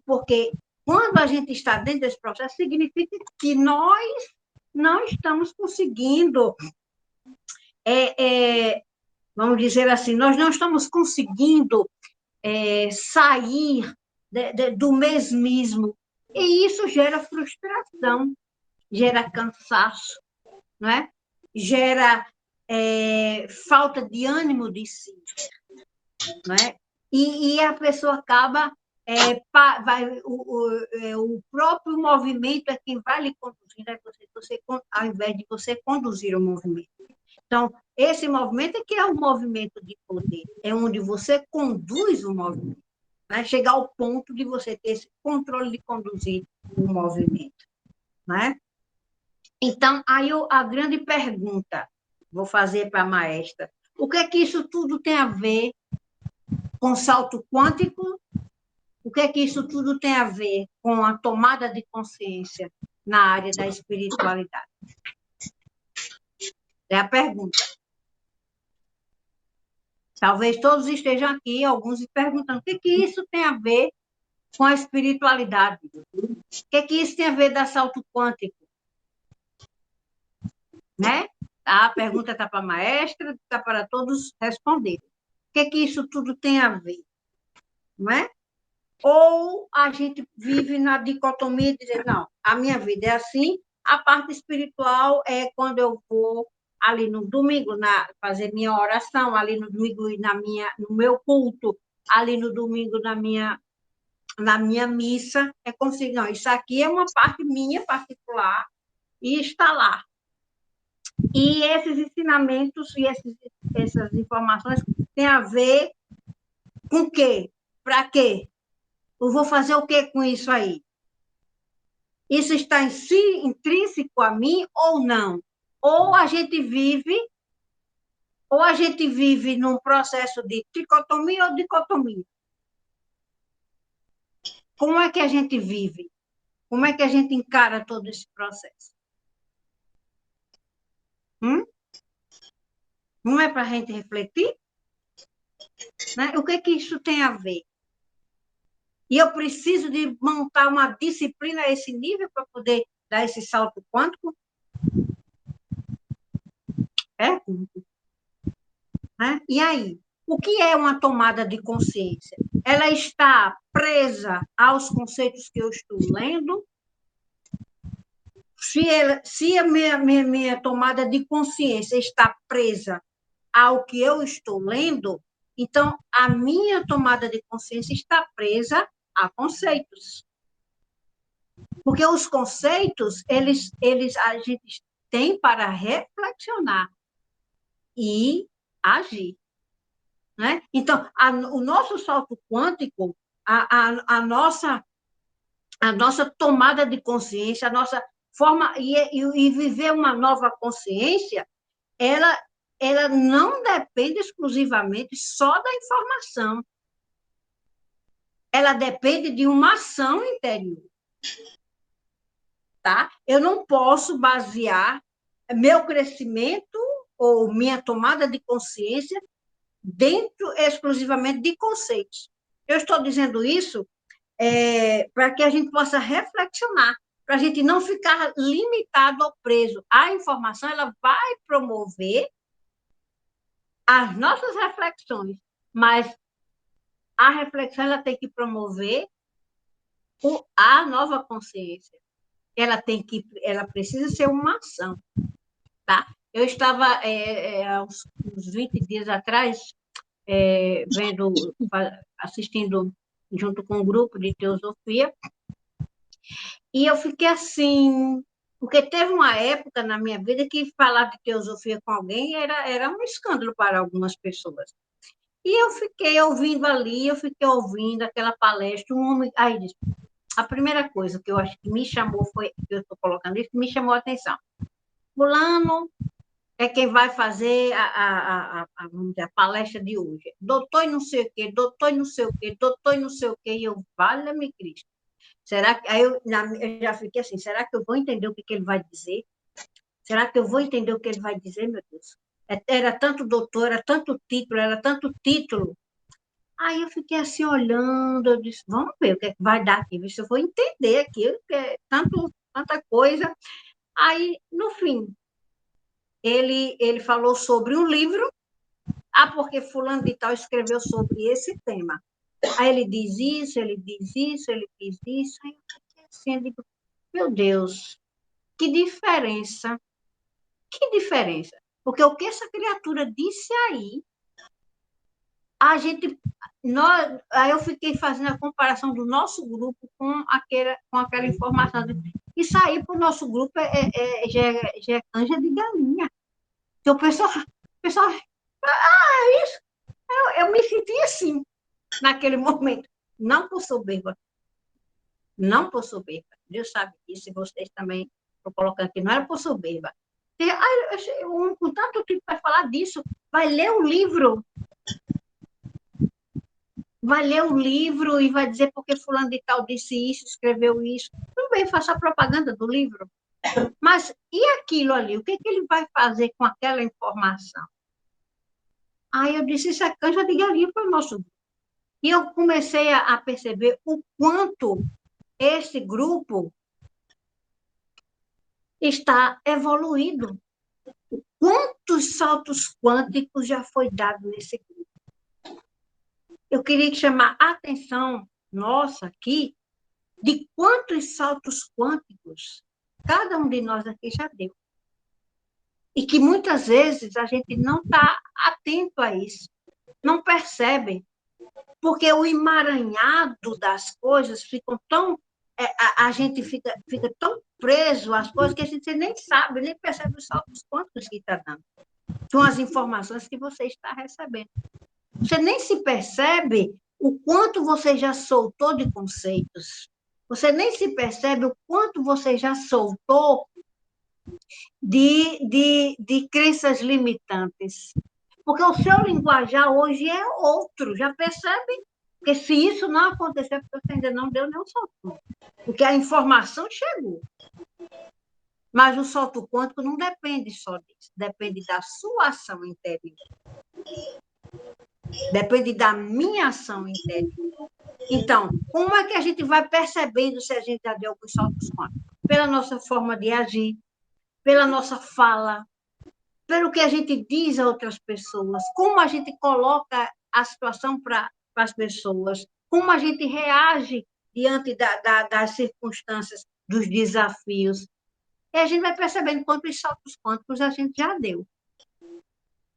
Porque quando a gente está dentro desse processo, significa que nós não estamos conseguindo, vamos dizer assim, nós não estamos conseguindo sair do mesmismo. E isso gera frustração, gera cansaço, não é? Gera falta de ânimo de si, não é? e a pessoa acaba, o próprio movimento é quem vai lhe conduzindo, ao invés de você conduzir o movimento. Então, esse movimento é que é o movimento de poder, é onde você conduz o movimento, né? Chegar ao ponto de você ter esse controle de conduzir o movimento, né? Então, aí a grande pergunta, vou fazer para a maestra, o que é que isso tudo tem a ver com salto quântico? O que é que isso tudo tem a ver com a tomada de consciência na área da espiritualidade? É a pergunta. Talvez todos estejam aqui, alguns se perguntando, o que é que isso tem a ver com a espiritualidade? O que é que isso tem a ver da salto quântico? Né? A pergunta está para a maestra, está para todos responderem. O que é que isso tudo tem a ver? Não é? Ou a gente vive na dicotomia de dizer, não, a minha vida é assim, a parte espiritual é quando eu vou ali no domingo fazer minha oração, ali no domingo no meu culto, ali no domingo na minha missa, é como se, não, isso aqui é uma parte minha particular e está lá. E esses ensinamentos e essas informações têm a ver com o quê? Para quê? Eu vou fazer o quê com isso aí? Isso está em si, intrínseco a mim ou não? Ou a gente vive num processo de tricotomia ou dicotomia? Como é que a gente vive? Como é que a gente encara todo esse processo? Não é para a gente refletir? Né? O que é que isso tem a ver? E eu preciso de montar uma disciplina a esse nível para poder dar esse salto quântico? É? Né? E aí? O que é uma tomada de consciência? Ela está presa aos conceitos que eu estou lendo? Se a minha tomada de consciência está presa ao que eu estou lendo, então a minha tomada de consciência está presa a conceitos. Porque os conceitos, a gente tem para reflexionar e agir. Né? Então, o nosso salto quântico, a nossa tomada de consciência, a nossa forma, e viver uma nova consciência, ela não depende exclusivamente só da informação. Ela depende de uma ação interior. Tá? Eu não posso basear meu crescimento ou minha tomada de consciência dentro exclusivamente de conceitos. Eu estou dizendo isso para que a gente possa reflexionar, para a gente não ficar limitado ou preso. A informação ela vai promover as nossas reflexões, mas a reflexão ela tem que promover a nova consciência. Ela precisa ser uma ação, tá? Eu estava, há uns 20 dias atrás, assistindo junto com um grupo de teosofia, e eu fiquei assim, porque teve uma época na minha vida que falar de teosofia com alguém era um escândalo para algumas pessoas. E eu fiquei ouvindo ali, eu fiquei ouvindo aquela palestra, um homem, aí disse, a primeira coisa que eu acho que me chamou foi, que eu estou colocando isso, me chamou a atenção. Fulano é quem vai fazer vamos dizer, a palestra de hoje. Doutor e não sei o quê, doutor e não sei o quê, doutor e não sei o quê, e eu, valha-me Cristo. Será que, aí eu já fiquei assim, será que eu vou entender o que ele vai dizer? Será que eu vou entender o que ele vai dizer, meu Deus? Era tanto doutor, era tanto título. Aí eu fiquei assim olhando, eu disse, vamos ver o que é que vai dar aqui, ver se eu vou entender aquilo, que é tanta coisa. Aí, no fim, ele falou sobre um livro, porque fulano de tal escreveu sobre esse tema. Aí ele diz isso, ele diz isso, ele diz isso. Aí eu fiquei assim, eu digo, meu Deus, que diferença. Que diferença. Porque o que essa criatura disse aí, a gente Aí eu fiquei fazendo a comparação do nosso grupo com aquela informação. Isso aí para o nosso grupo já é canja de galinha. Então, o pessoal, isso. Eu me senti assim, naquele momento. Não por soberba. Não por soberba. Deus sabe disso, e vocês também estão colocando aqui. Não era por soberba. Com tanto tempo vai falar disso, vai ler o livro. Vai ler o livro e vai dizer porque fulano de tal disse isso, escreveu isso. Tudo bem, faça a propaganda do livro. Mas e aquilo ali? O que ele vai fazer com aquela informação? Aí eu disse, isso é canja de galinha para o nosso grupo. E eu comecei a perceber o quanto esse grupo está evoluído. Quantos saltos quânticos já foi dado nesse grupo? Eu queria chamar a atenção nossa aqui de quantos saltos quânticos cada um de nós aqui já deu. E que muitas vezes a gente não está atento a isso, não percebe, porque o emaranhado das coisas ficam tão... a gente fica tão preso às coisas que a gente nem sabe, nem percebe os saltos quânticos que está dando. São as informações que você está recebendo. Você nem se percebe o quanto você já soltou de conceitos. Você nem se percebe o quanto você já soltou de crenças limitantes. Porque o seu linguajar hoje é outro, já percebe? Porque se isso não acontecer, você ainda não deu nenhum salto. Porque a informação chegou. Mas o salto quântico não depende só disso, depende da sua ação interior. Depende da minha ação interior. Então, como é que a gente vai percebendo se a gente já deu alguns saltos quânticos? Pela nossa forma de agir, pela nossa fala, pelo que a gente diz a outras pessoas, como a gente coloca a situação para as pessoas, como a gente reage diante das circunstâncias, dos desafios. E a gente vai percebendo quantos saltos quânticos a gente já deu.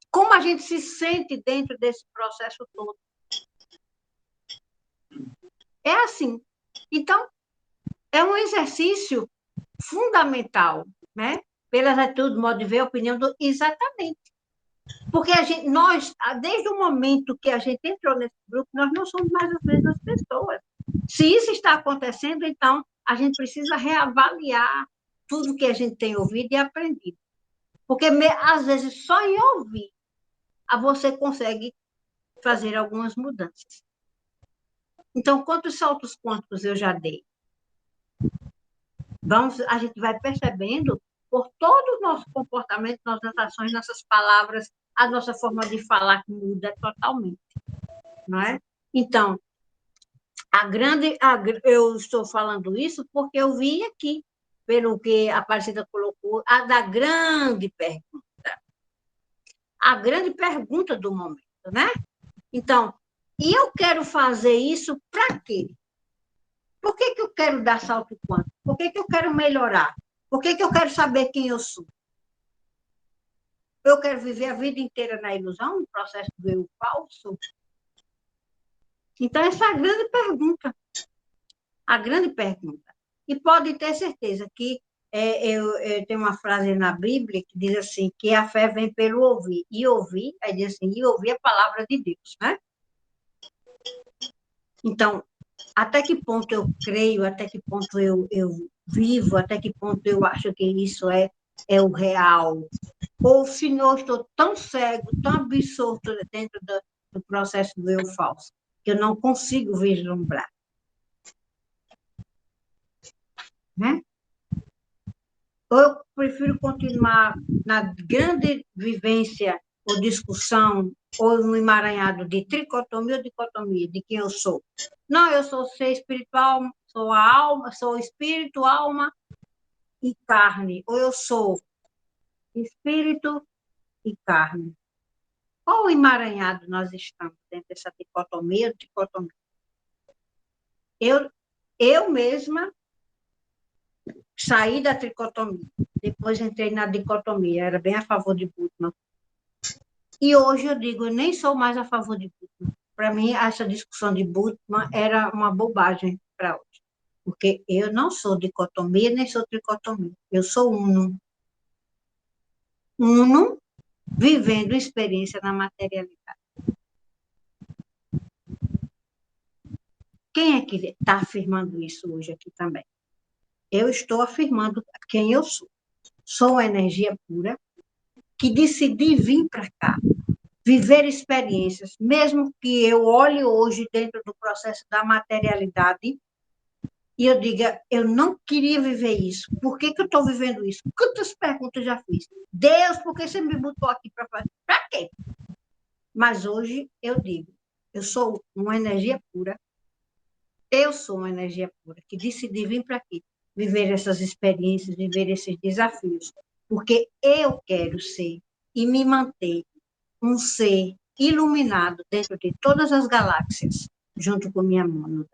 Como a gente se sente dentro desse processo todo. É assim. Então, é um exercício fundamental, né? Pelas atitudes, modo de ver, opinião do... Exatamente. Porque nós, desde o momento que a gente entrou nesse grupo, nós não somos mais as mesmas pessoas. Se isso está acontecendo, então, a gente precisa reavaliar tudo que a gente tem ouvido e aprendido. Porque, às vezes, só em ouvir, você consegue fazer algumas mudanças. Então, quantos saltos quânticos eu já dei? A gente vai percebendo por todo o nosso comportamento, nossas ações, nossas palavras, a nossa forma de falar que muda totalmente. Não é? Então, eu estou falando isso porque eu vi aqui, pelo que a Aparecida colocou, a da grande pergunta. A grande pergunta do momento, né? Então, e eu quero fazer isso para quê? Por que eu quero dar salto quântico? Por que eu quero melhorar? Por que eu quero saber quem eu sou? Eu quero viver a vida inteira na ilusão, no processo do eu falso? Então, essa é a grande pergunta. A grande pergunta. E pode ter certeza que eu tenho uma frase na Bíblia que diz assim, que a fé vem pelo ouvir. E ouvir, aí diz assim, e ouvir a palavra de Deus, né? Então, até que ponto eu creio, até que ponto eu vivo, até que ponto eu acho que isso é o real. Ou se eu estou tão cego, tão absorto dentro do processo do eu falso, que eu não consigo vislumbrar. Né? Ou eu prefiro continuar na grande vivência ou discussão, ou no emaranhado de tricotomia ou dicotomia, de quem eu sou. Não, eu sou ser espiritual, sou a alma, sou espírito, alma e carne. Ou eu sou espírito e carne. Qual emaranhado nós estamos dentro dessa dicotomia ou dicotomia? Eu mesma saí da tricotomia, depois entrei na dicotomia, era bem a favor de Bultmann. E hoje eu digo, eu nem sou mais a favor de Bultmann. para mim, essa discussão de Bultmann era uma bobagem para hoje. Porque eu não sou dicotomia, nem sou tricotomia. Eu sou uno. Uno, vivendo experiência na materialidade. Quem é que está afirmando isso hoje aqui também? Eu estou afirmando quem eu sou. Sou uma energia pura que decidi vir para cá, viver experiências, mesmo que eu olhe hoje dentro do processo da materialidade e eu diga, eu não queria viver isso. Por que eu estou vivendo isso? Quantas perguntas já fiz? Deus, por que você me botou aqui para fazer? Para quê? Mas hoje eu digo, eu sou uma energia pura, eu sou uma energia pura que decidi vir para aqui, viver essas experiências, viver esses desafios, porque eu quero ser e me manter um ser iluminado dentro de todas as galáxias, junto com minha mônada.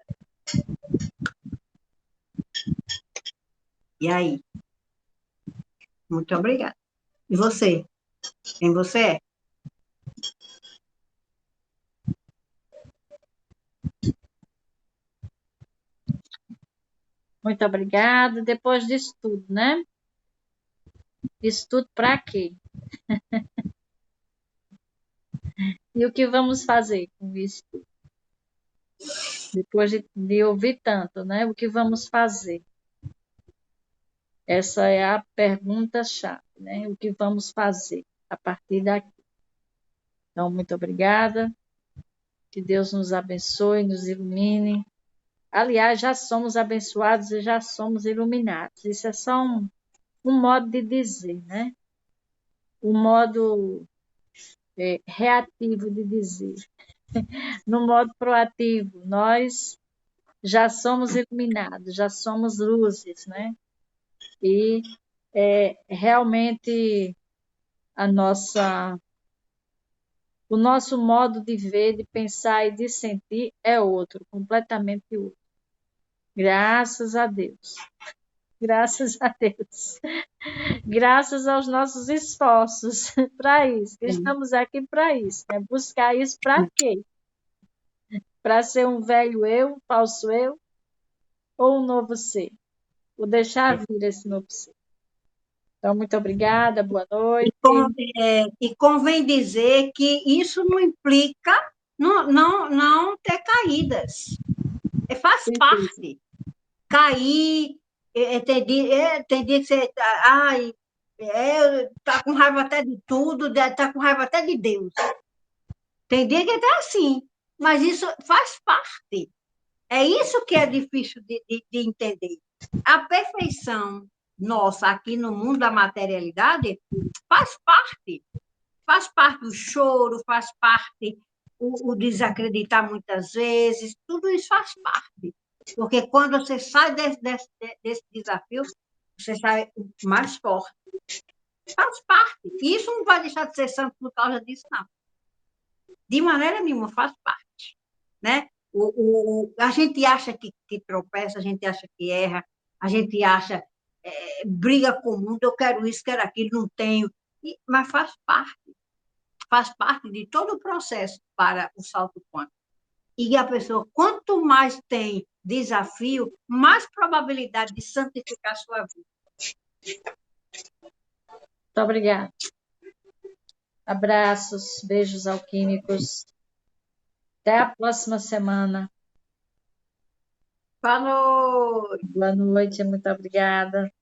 E aí? Muito obrigada. E você? Quem você é? Muito obrigada. Depois disso tudo, né? Isso tudo para quê? E o que vamos fazer com isso tudo? Depois de ouvir tanto, né? O que vamos fazer? Essa é a pergunta-chave, né? O que vamos fazer a partir daqui? Então, muito obrigada. Que Deus nos abençoe, nos ilumine. Aliás, já somos abençoados e já somos iluminados. Isso é só um modo de dizer, né? Um modo reativo de dizer. No modo proativo, nós já somos iluminados, já somos luzes, né? E realmente o nosso modo de ver, de pensar e de sentir é outro, completamente outro. Graças a Deus. Graças a Deus. Graças aos nossos esforços para isso. Estamos aqui para isso. Né? Buscar isso para quê? Para ser um velho eu, falso eu, ou um novo ser? Ou deixar vir esse novo ser. Então, muito obrigada, boa noite. E convém dizer que isso não implica não ter caídas. Faz parte. Cair, tem dia que você está com raiva até de tudo, está com raiva até de Deus. Tem dia que é assim, mas isso faz parte. É isso que é difícil de entender. A perfeição nossa aqui no mundo da materialidade faz parte. Faz parte o choro, faz parte o desacreditar muitas vezes, tudo isso faz parte. Porque quando você sai desse desafio, você sai mais forte. Faz parte. E isso não vai deixar de ser santo por causa disso, não. De maneira nenhuma, faz parte. Né? A gente acha que tropeça, a gente acha que erra, a gente acha, briga com o mundo, eu quero isso, quero aquilo, não tenho. Mas faz parte de todo o processo para o salto quântico. E a pessoa, quanto mais tem desafio, mais probabilidade de santificar a sua vida. Muito obrigada. Abraços, beijos alquímicos. Até a próxima semana. Boa noite. Boa noite, muito obrigada.